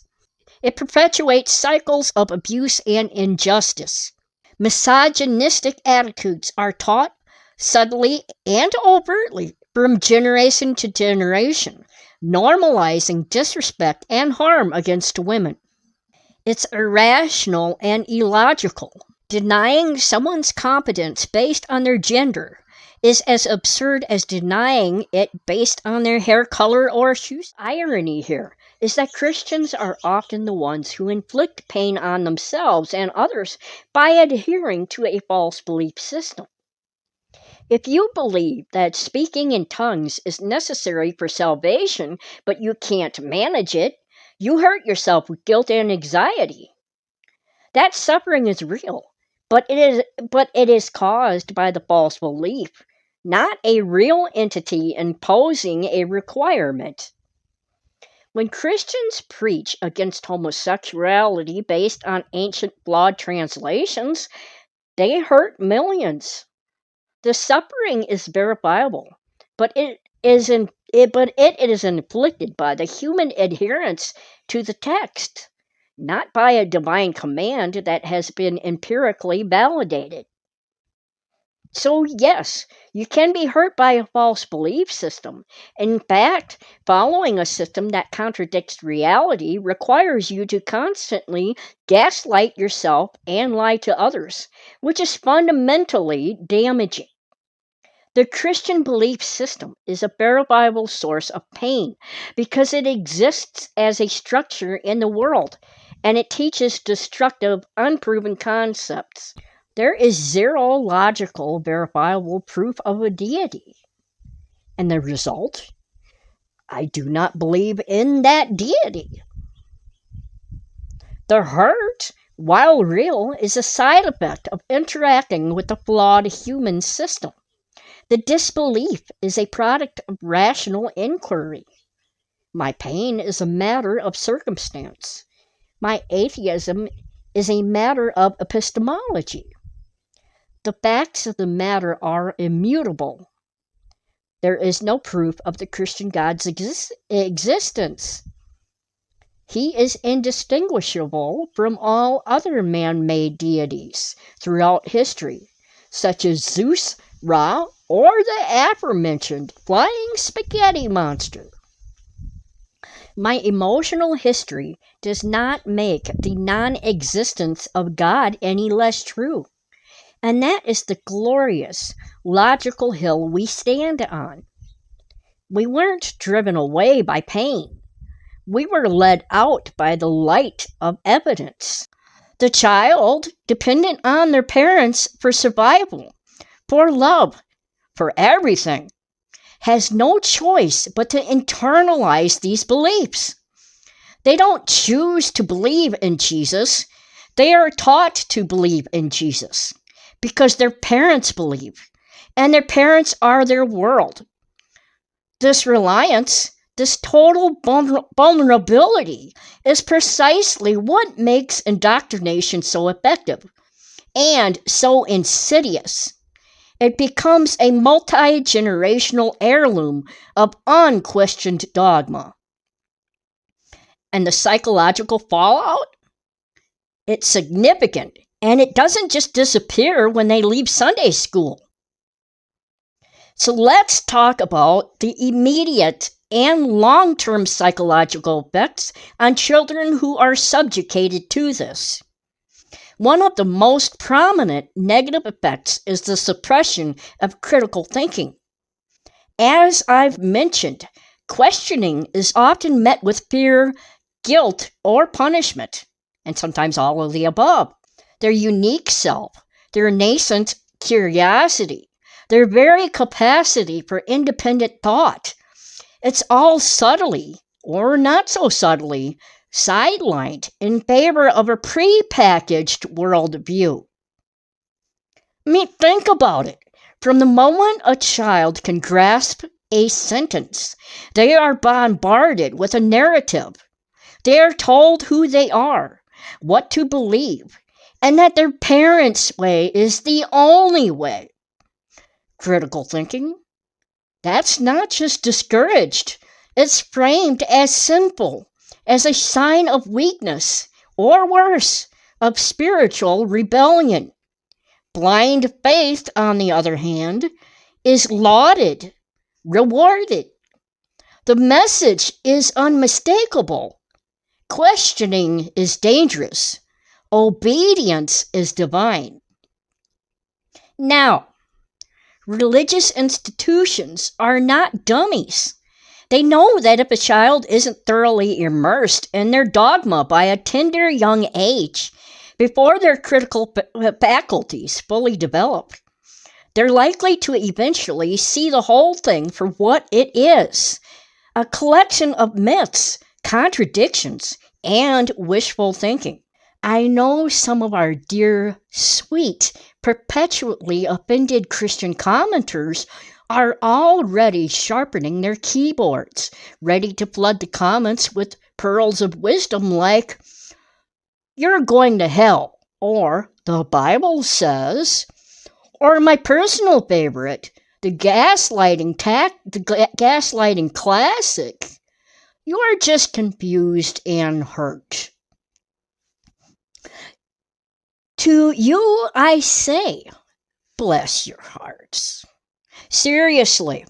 It perpetuates cycles of abuse and injustice. Misogynistic attitudes are taught subtly and overtly from generation to generation, normalizing disrespect and harm against women. It's irrational and illogical. Denying someone's competence based on their gender is as absurd as denying it based on their hair color or shoes. Irony here is that Christians are often the ones who inflict pain on themselves and others by adhering to a false belief system. If you believe that speaking in tongues is necessary for salvation, but you can't manage it, you hurt yourself with guilt and anxiety. That suffering is real, but it is caused by the false belief, not a real entity imposing a requirement. When Christians preach against homosexuality based on ancient flawed translations, they hurt millions. The suffering is verifiable, but it is inflicted by the human adherence to the text, not by a divine command that has been empirically validated. So yes, you can be hurt by a false belief system. In fact, following a system that contradicts reality requires you to constantly gaslight yourself and lie to others, which is fundamentally damaging. The Christian belief system is a verifiable source of pain because it exists as a structure in the world, and it teaches destructive, unproven concepts. There is zero logical, verifiable proof of a deity. And the result? I do not believe in that deity. The hurt, while real, is a side effect of interacting with the flawed human system. The disbelief is a product of rational inquiry. My pain is a matter of circumstance. My atheism is a matter of epistemology. The facts of the matter are immutable. There is no proof of the Christian God's existence. He is indistinguishable from all other man-made deities throughout history, such as Zeus, Ra, or the aforementioned flying spaghetti monster. My emotional history does not make the non-existence of God any less true. And that is the glorious, logical hill we stand on. We weren't driven away by pain. We were led out by the light of evidence. The child, dependent on their parents for survival, for love, for everything, has no choice but to internalize these beliefs. They don't choose to believe in Jesus. They are taught to believe in Jesus because their parents believe, and their parents are their world. This reliance, this total vulnerability, is precisely what makes indoctrination so effective and so insidious. It becomes a multi-generational heirloom of unquestioned dogma. And the psychological fallout? It's significant, and it doesn't just disappear when they leave Sunday school. So let's talk about the immediate and long-term psychological effects on children who are subjugated to this. One of the most prominent negative effects is the suppression of critical thinking. As I've mentioned, questioning is often met with fear, guilt, or punishment, and sometimes all of the above. Their unique self, their nascent curiosity, their very capacity for independent thought. It's all subtly, or not so subtly, sidelined in favor of a prepackaged worldview. I mean, think about it. From the moment a child can grasp a sentence, they are bombarded with a narrative. They are told who they are, what to believe, and that their parents' way is the only way. Critical thinking? That's not just discouraged. It's framed as sinful, as a sign of weakness, or worse, of spiritual rebellion. Blind faith, on the other hand, is lauded, rewarded. The message is unmistakable. Questioning is dangerous. Obedience is divine. Now, Religious institutions are not dummies. They know that if a child isn't thoroughly immersed in their dogma by a tender young age, before their critical faculties fully develop, they're likely to eventually see the whole thing for what it is, a collection of myths, contradictions, and wishful thinking. I know some of our dear, sweet, perpetually offended Christian commenters are already sharpening their keyboards, ready to flood the comments with pearls of wisdom like, "You're going to hell," or "The Bible says," or my personal favorite, the gaslighting classic, "You're just confused and hurt." To you I say, bless your hearts. Seriously.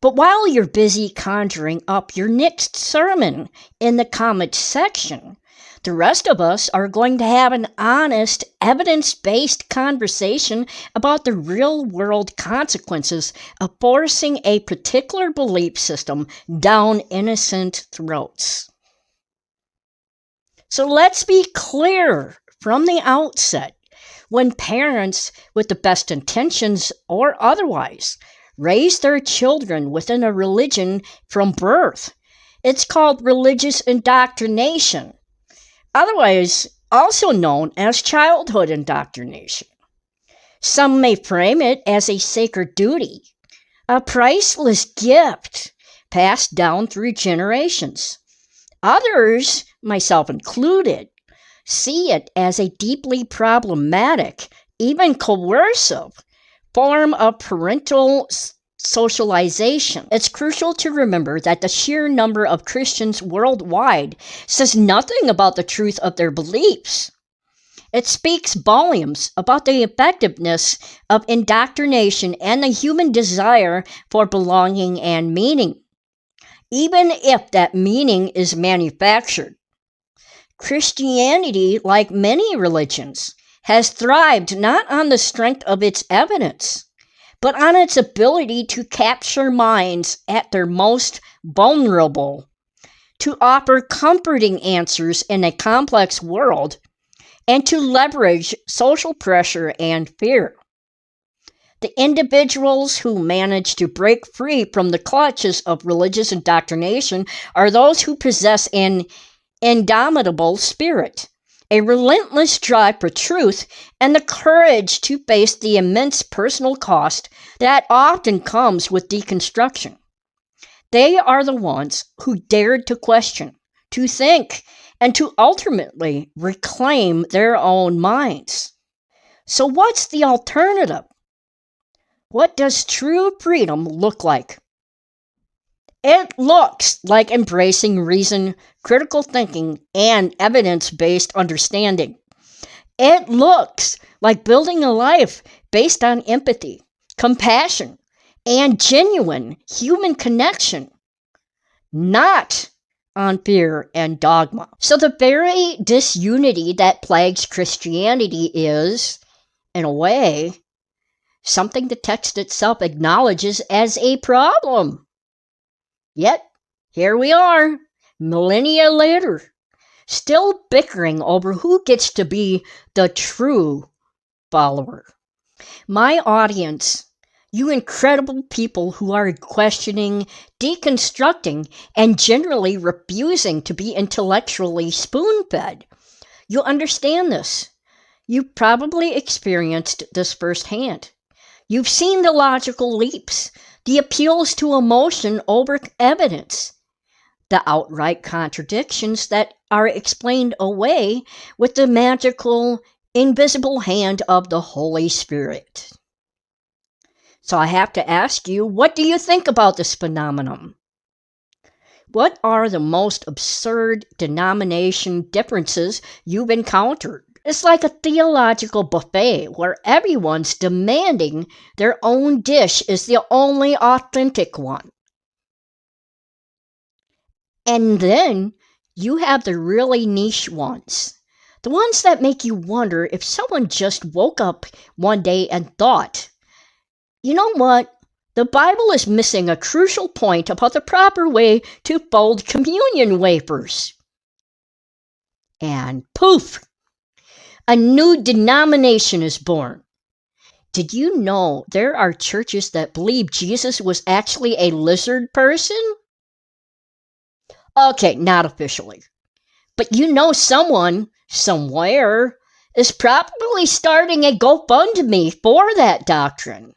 But while you're busy conjuring up your next sermon in the comment section, the rest of us are going to have an honest, evidence-based conversation about the real-world consequences of forcing a particular belief system down innocent throats. So let's be clear from the outset. When parents, with the best intentions or otherwise, raise their children within a religion from birth, it's called religious indoctrination, otherwise also known as childhood indoctrination. Some may frame it as a sacred duty, a priceless gift passed down through generations. Others, myself included, see it as a deeply problematic, even coercive, form of parental socialization. It's crucial to remember that the sheer number of Christians worldwide says nothing about the truth of their beliefs. It speaks volumes about the effectiveness of indoctrination and the human desire for belonging and meaning, even if that meaning is manufactured. Christianity, like many religions, has thrived not on the strength of its evidence, but on its ability to capture minds at their most vulnerable, to offer comforting answers in a complex world, and to leverage social pressure and fear. The individuals who manage to break free from the clutches of religious indoctrination are those who possess an indomitable spirit, a relentless drive for truth, and the courage to face the immense personal cost that often comes with deconstruction. They are the ones who dared to question, to think, and to ultimately reclaim their own minds. So what's the alternative? What does true freedom look like? It looks like embracing reason, critical thinking, and evidence-based understanding. It looks like building a life based on empathy, compassion, and genuine human connection, not on fear and dogma. So the very disunity that plagues Christianity is, in a way, something the text itself acknowledges as a problem. Yet, here we are, millennia later, still bickering over who gets to be the true follower. My audience, you incredible people who are questioning, deconstructing, and generally refusing to be intellectually spoon-fed, you'll understand this. You've probably experienced this firsthand. You've seen the logical leaps, the appeals to emotion over evidence, the outright contradictions that are explained away with the magical, invisible hand of the Holy Spirit. So I have to ask you, what do you think about this phenomenon? What are the most absurd denomination differences you've encountered? It's like a theological buffet where everyone's demanding their own dish is the only authentic one. And then you have the really niche ones. The ones that make you wonder if someone just woke up one day and thought, You know what? The Bible is missing a crucial point about the proper way to fold communion wafers. And poof! A new denomination is born. Did you know there are churches that believe Jesus was actually a lizard person? Okay, not officially. But you know someone, somewhere, is probably starting a GoFundMe for that doctrine.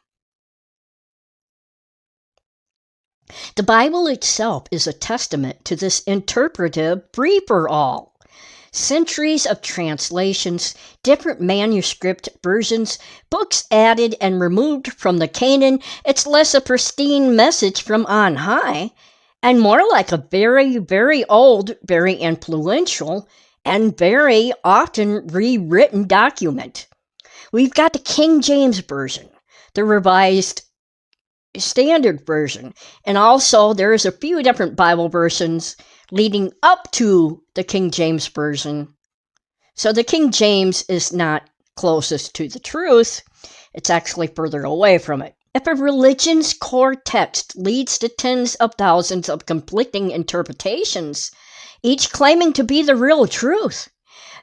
The Bible itself is a testament to this interpretive free-for-all. Centuries of translations, different manuscript versions, books added and removed from the canon, it's less a pristine message from on high, and more like a very, very old, very influential, and very often rewritten document. We've got the King James Version, the Revised Standard Version, and also there's a few different Bible versions leading up to the King James Version. So the King James is not closest to the truth, it's actually further away from it. If a religion's core text leads to tens of thousands of conflicting interpretations, each claiming to be the real truth,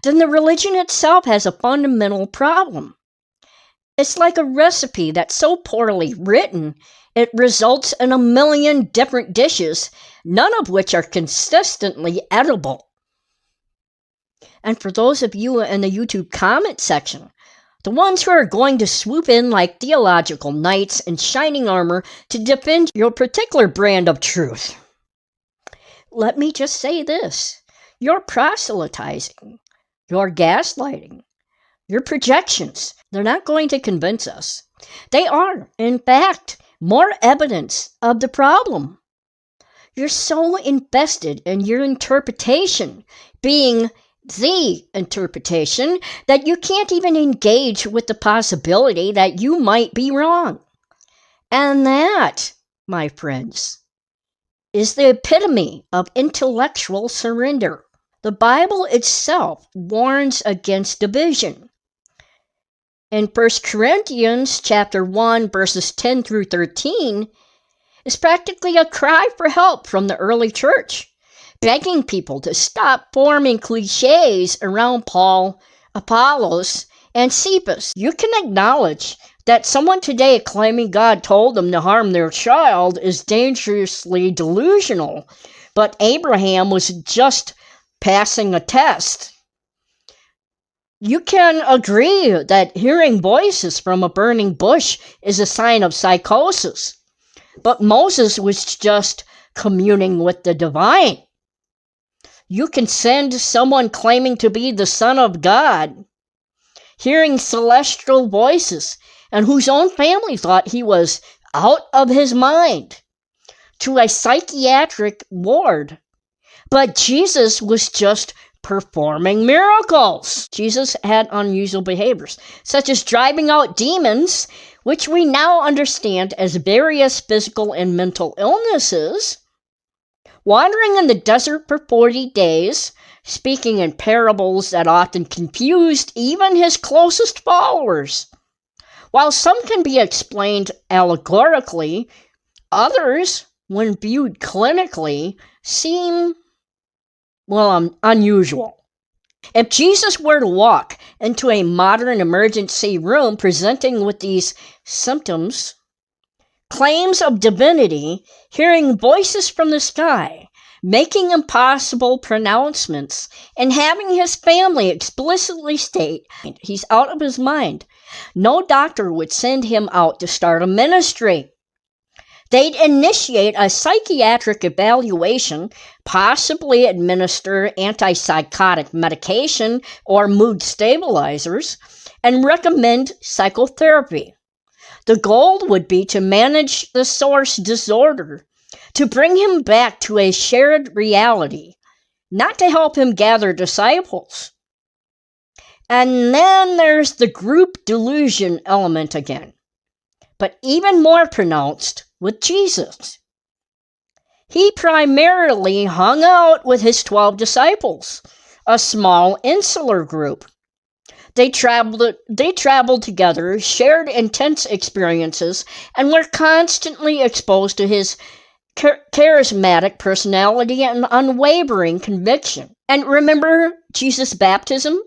then the religion itself has a fundamental problem. It's like a recipe that's so poorly written, it results in a million different dishes, none of which are consistently edible. And for those of you in the YouTube comment section, the ones who are going to swoop in like theological knights in shining armor to defend your particular brand of truth, let me just say this. Your proselytizing, your gaslighting, your projections, they're not going to convince us. They are, in fact, more evidence of the problem. You're so invested in your interpretation being the interpretation that you can't even engage with the possibility that you might be wrong. And that, my friends, is the epitome of intellectual surrender. The Bible itself warns against division. In 1 Corinthians chapter 1, verses 10 through 13, is practically a cry for help from the early church, begging people to stop forming cliches around Paul, Apollos, and Cephas. You can acknowledge that someone today claiming God told them to harm their child is dangerously delusional, but Abraham was just passing a test. You can agree that hearing voices from a burning bush is a sign of psychosis, but Moses was just communing with the divine. You can send someone claiming to be the Son of God, hearing celestial voices, and whose own family thought he was out of his mind, to a psychiatric ward. But Jesus was just performing miracles. Jesus had unusual behaviors, such as driving out demons, which we now understand as various physical and mental illnesses, wandering in the desert for 40 days, speaking in parables that often confused even his closest followers. While some can be explained allegorically, others, when viewed clinically, seem, unusual. If Jesus were to walk into a modern emergency room presenting with these symptoms, claims of divinity, hearing voices from the sky, making impossible pronouncements, and having his family explicitly state he's out of his mind, no doctor would send him out to start a ministry. They'd initiate a psychiatric evaluation, possibly administer antipsychotic medication or mood stabilizers, and recommend psychotherapy. The goal would be to manage the source disorder, to bring him back to a shared reality, not to help him gather disciples. And then there's the group delusion element again, but even more pronounced with Jesus. He primarily hung out with his 12 disciples, a small insular group. They traveled together, shared intense experiences, and were constantly exposed to his charismatic personality and unwavering conviction. And remember Jesus' baptism?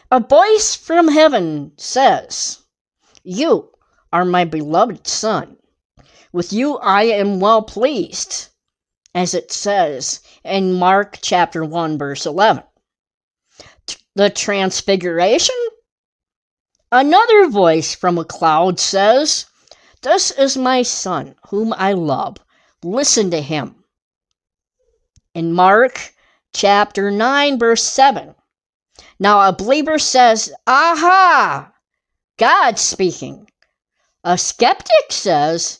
A voice from heaven says, "You are my beloved Son. With you I am well pleased," as it says in Mark chapter 1, verse 11. The Transfiguration? Another voice from a cloud says, "This is my Son, whom I love. Listen to him." In Mark chapter 9, verse 7. Now a believer says, "Aha! God's speaking." A skeptic says,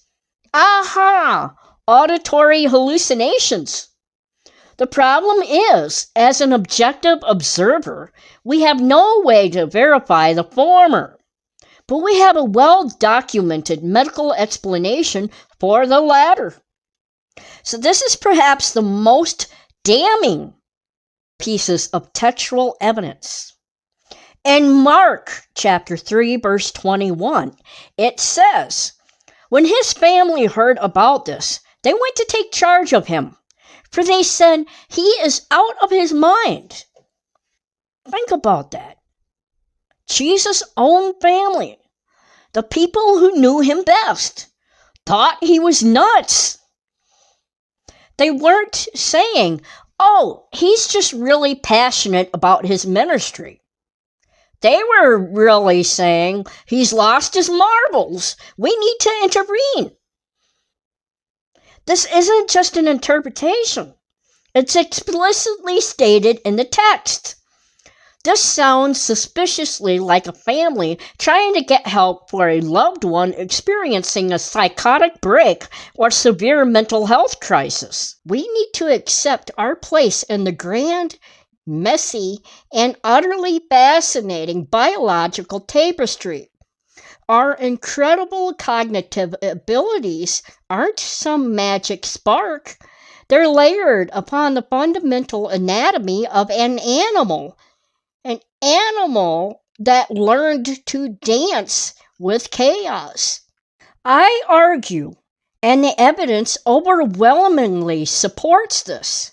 "Aha! Auditory hallucinations." The problem is, as an objective observer, we have no way to verify the former, but we have a well-documented medical explanation for the latter. So this is perhaps the most damning pieces of textual evidence. In Mark chapter 3, verse 21, it says, "When his family heard about this, they went to take charge of him, for they said, 'He is out of his mind.'" Think about that. Jesus' own family, the people who knew him best, thought he was nuts. They weren't saying, "Oh, he's just really passionate about his ministry." They were really saying, "He's lost his marbles. We need to intervene." This isn't just an interpretation. It's explicitly stated in the text. This sounds suspiciously like a family trying to get help for a loved one experiencing a psychotic break or severe mental health crisis. We need to accept our place in the grand, messy, and utterly fascinating biological tapestry. Our incredible cognitive abilities aren't some magic spark. They're layered upon the fundamental anatomy of an animal that learned to dance with chaos. I argue, and the evidence overwhelmingly supports this,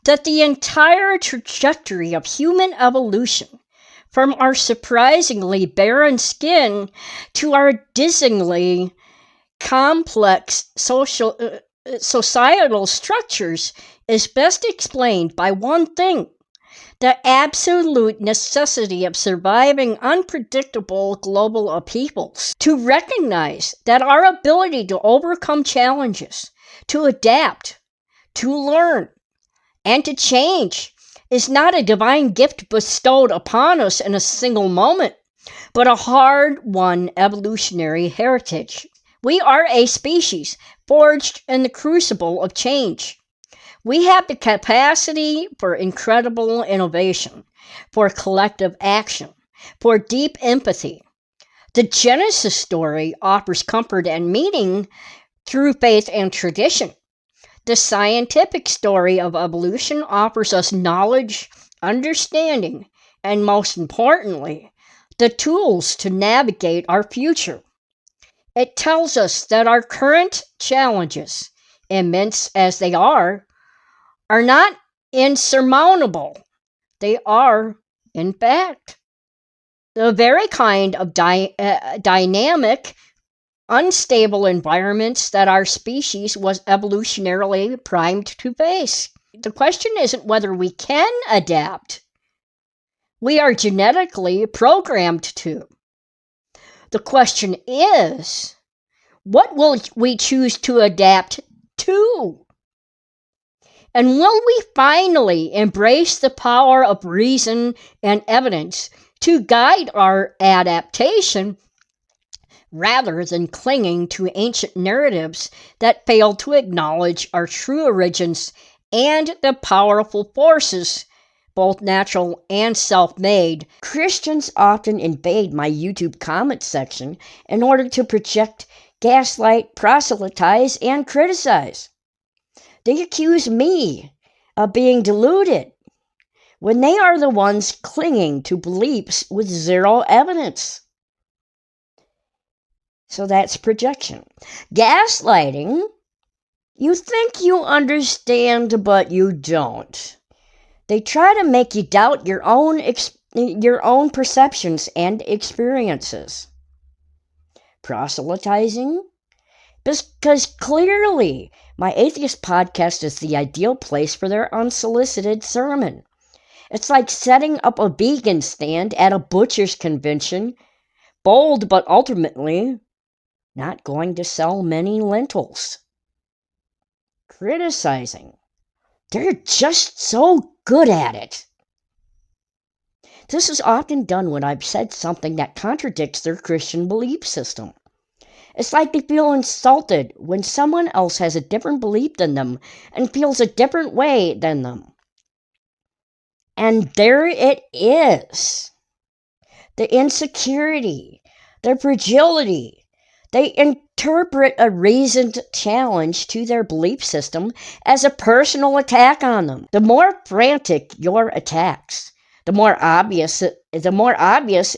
that the entire trajectory of human evolution, from our surprisingly barren skin to our dizzyingly complex societal structures, is best explained by one thing: the absolute necessity of surviving unpredictable global upheavals. To recognize that our ability to overcome challenges, to adapt, to learn, and to change is not a divine gift bestowed upon us in a single moment, but a hard-won evolutionary heritage. We are a species forged in the crucible of change. We have the capacity for incredible innovation, for collective action, for deep empathy. The Genesis story offers comfort and meaning through faith and tradition. The scientific story of evolution offers us knowledge, understanding, and most importantly, the tools to navigate our future. It tells us that our current challenges, immense as they are not insurmountable. They are, in fact, the very kind of dynamic, unstable environments that our species was evolutionarily primed to face. The question isn't whether we can adapt. We are genetically programmed to. The question is, what will we choose to adapt to? And will we finally embrace the power of reason and evidence to guide our adaptation rather than clinging to ancient narratives that fail to acknowledge our true origins and the powerful forces, both natural and self-made? Christians often invade my YouTube comment section in order to project, gaslight, proselytize, and criticize. They accuse me of being deluded, when they are the ones clinging to beliefs with zero evidence. So that's projection. Gaslighting, you think you understand, but you don't. They try to make you doubt your own perceptions and experiences. Proselytizing, because clearly my atheist podcast is the ideal place for their unsolicited sermon. It's like setting up a vegan stand at a butcher's convention, bold but ultimately not going to sell many lentils. Criticizing, they're just so good at it. This is often done when I've said something that contradicts their Christian belief system. It's like they feel insulted when someone else has a different belief than them and feels a different way than them. And there it is. The insecurity, the fragility. They interpret a reasoned challenge to their belief system as a personal attack on them. The more frantic your attacks, the more obvious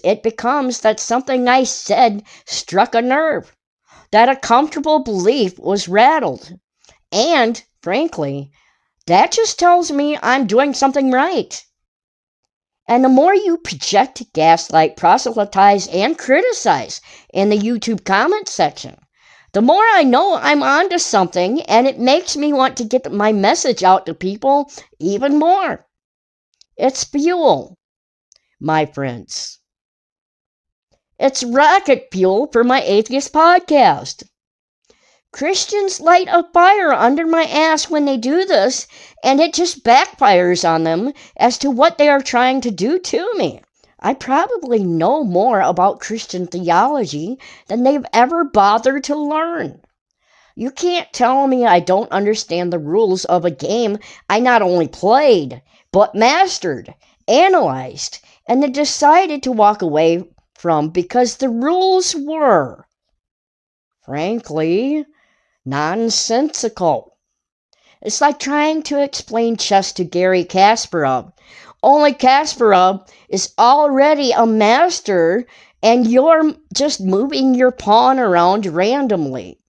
it becomes that something I said struck a nerve, that a comfortable belief was rattled. And, frankly, that just tells me I'm doing something right. And the more you project, gaslight, proselytize, and criticize in the YouTube comment section, the more I know I'm onto something, and it makes me want to get my message out to people even more. It's fuel, my friends. It's rocket fuel for my atheist podcast. Christians light a fire under my ass when they do this, and it just backfires on them as to what they are trying to do to me. I probably know more about Christian theology than they've ever bothered to learn. You can't tell me I don't understand the rules of a game I not only played, but mastered, analyzed, and then decided to walk away from because the rules were, frankly, nonsensical. It's like trying to explain chess to Garry Kasparov. Only Kasparov is already a master and you're just moving your pawn around randomly.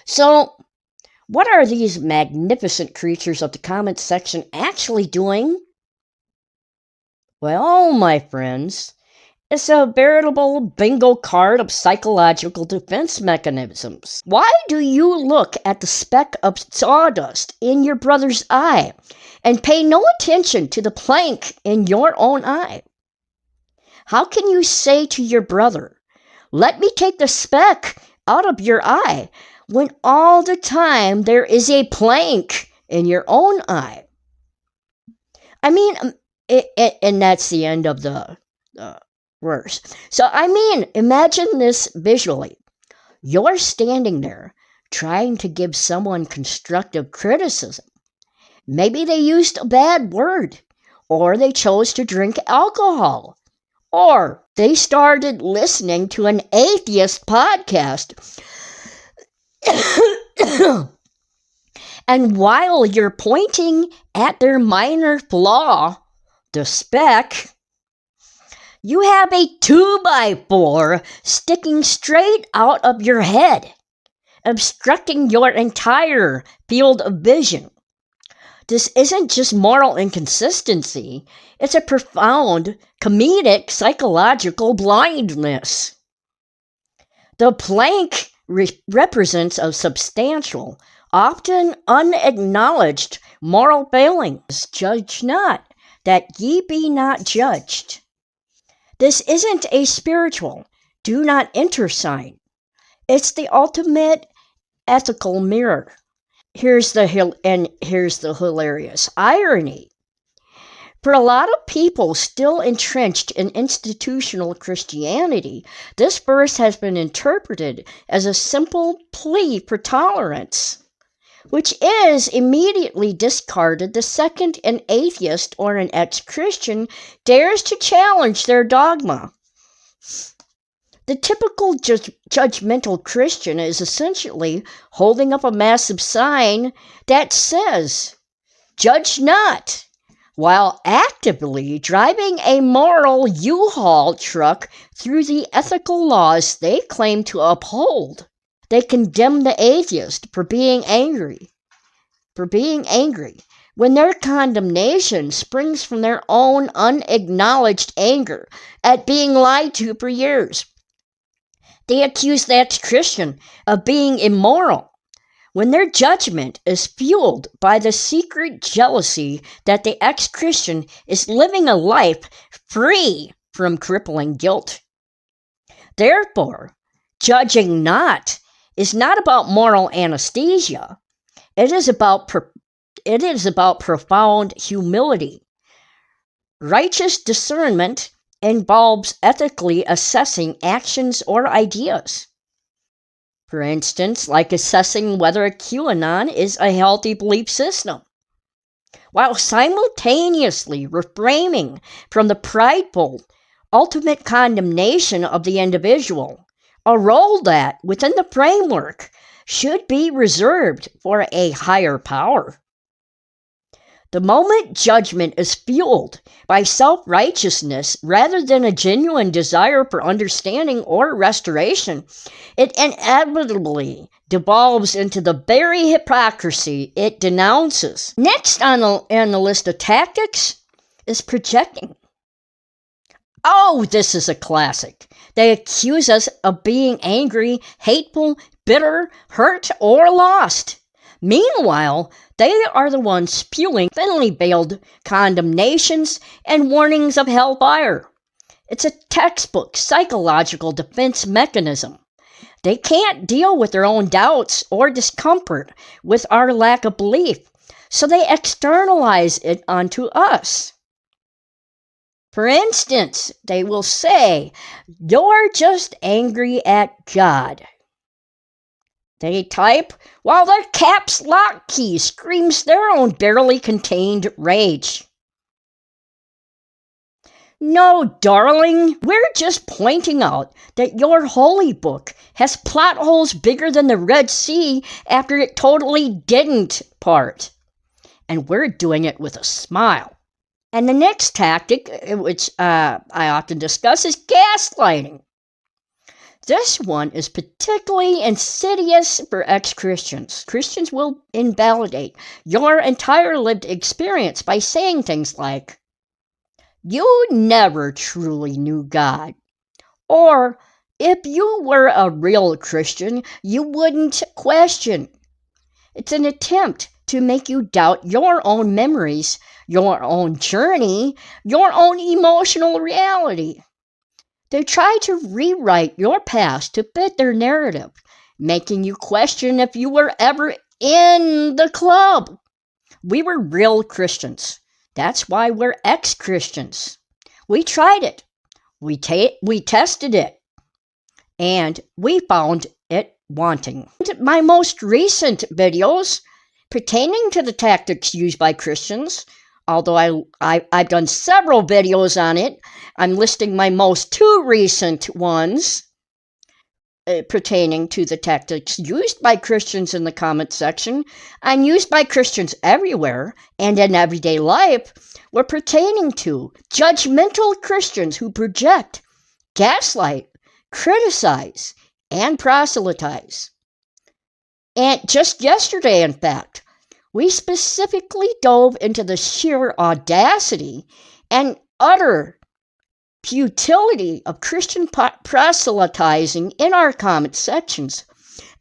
So, what are these magnificent creatures of the comments section actually doing? Well, my friends, it's a veritable bingo card of psychological defense mechanisms. Why do you look at the speck of sawdust in your brother's eye and pay no attention to the plank in your own eye? How can you say to your brother, "Let me take the speck out of your eye," when all the time there is a plank in your own eye? I mean, and that's the end of the verse. So, imagine this visually. You're standing there trying to give someone constructive criticism. Maybe they used a bad word, or they chose to drink alcohol, or they started listening to an atheist podcast. And while you're pointing at their minor flaw, the speck, you have a 2x4 sticking straight out of your head, obstructing your entire field of vision. This isn't just moral inconsistency, it's a profound, comedic, psychological blindness. The plank represents a substantial, often unacknowledged moral failing. Judge not, that ye be not judged. This isn't a spiritual, do not enter sign. It's the ultimate ethical mirror. Here's the hilarious irony. For a lot of people still entrenched in institutional Christianity, this verse has been interpreted as a simple plea for tolerance, which is immediately discarded the second an atheist or an ex-Christian dares to challenge their dogma. The typical judgmental Christian is essentially holding up a massive sign that says, judge not, while actively driving a moral U-Haul truck through the ethical laws they claim to uphold. They condemn the atheist for being angry. When their condemnation springs from their own unacknowledged anger at being lied to for years. They accuse that Christian of being immoral, when their judgment is fueled by the secret jealousy that the ex-Christian is living a life free from crippling guilt. Therefore, judging not is not about moral anesthesia. It is about profound humility. Righteous discernment involves ethically assessing actions or ideas. For instance, like assessing whether a QAnon is a healthy belief system, while simultaneously refraining from the prideful, ultimate condemnation of the individual, a role that, within the framework, should be reserved for a higher power. The moment judgment is fueled by self-righteousness rather than a genuine desire for understanding or restoration, it inevitably devolves into the very hypocrisy it denounces. Next on the list of tactics is projecting. Oh, this is a classic. They accuse us of being angry, hateful, bitter, hurt, or lost. Meanwhile, they are the ones spewing thinly veiled condemnations and warnings of hellfire. It's a textbook psychological defense mechanism. They can't deal with their own doubts or discomfort with our lack of belief, so they externalize it onto us. For instance, they will say, "You're just angry at God." They type while their caps lock key screams their own barely contained rage. No, darling, we're just pointing out that your holy book has plot holes bigger than the Red Sea after it totally didn't part. And we're doing it with a smile. And the next tactic, which I often discuss, is gaslighting. This one is particularly insidious for ex-Christians. Christians will invalidate your entire lived experience by saying things like, "You never truly knew God," or "If you were a real Christian, you wouldn't question." It's an attempt to make you doubt your own memories, your own journey, your own emotional reality. They try to rewrite your past to fit their narrative, making you question if you were ever in the club. We were real Christians. That's why we're ex-Christians. We tried it. We tested it. And we found it wanting. My most recent videos pertaining to the tactics used by Christians, although I've done several videos on it, I'm listing my most two recent ones pertaining to the tactics used by Christians in the comment section and used by Christians everywhere and in everyday life were pertaining to judgmental Christians who project, gaslight, criticize, and proselytize. And just yesterday, in fact, we specifically dove into the sheer audacity and utter futility of Christian proselytizing in our comment sections.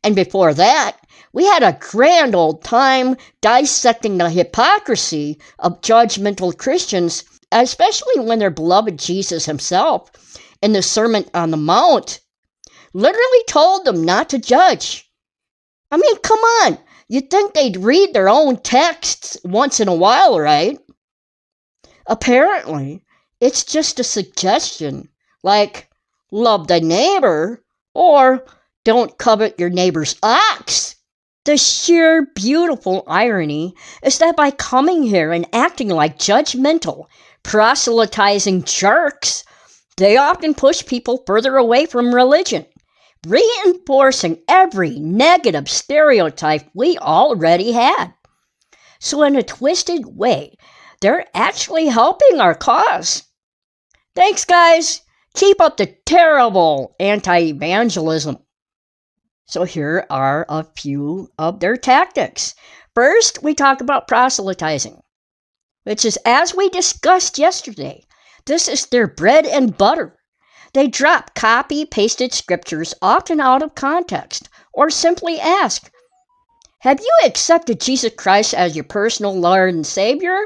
And before that, we had a grand old time dissecting the hypocrisy of judgmental Christians, especially when their beloved Jesus himself, in the Sermon on the Mount, literally told them not to judge. I mean, come on. You'd think they'd read their own texts once in a while, right? Apparently, it's just a suggestion, like, love thy neighbor, or don't covet your neighbor's ox. The sheer beautiful irony is that by coming here and acting like judgmental, proselytizing jerks, they often push people further away from religion, reinforcing every negative stereotype we already had. So in a twisted way, they're actually helping our cause. Thanks, guys. Keep up the terrible anti-evangelism. So here are a few of their tactics. First, we talk about proselytizing, which is, as we discussed yesterday, this is their bread and butter. They drop copy-pasted scriptures, often out of context, or simply ask, have you accepted Jesus Christ as your personal Lord and Savior?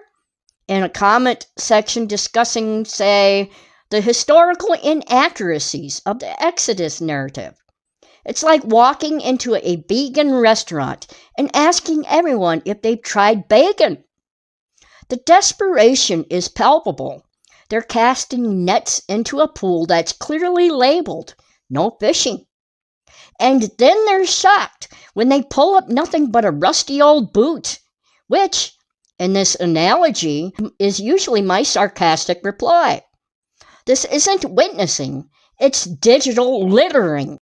In a comment section discussing, say, the historical inaccuracies of the Exodus narrative. It's like walking into a vegan restaurant and asking everyone if they've tried bacon. The desperation is palpable. They're casting nets into a pool that's clearly labeled, no fishing. And then they're shocked when they pull up nothing but a rusty old boot, which, in this analogy, is usually my sarcastic reply. This isn't witnessing, it's digital littering.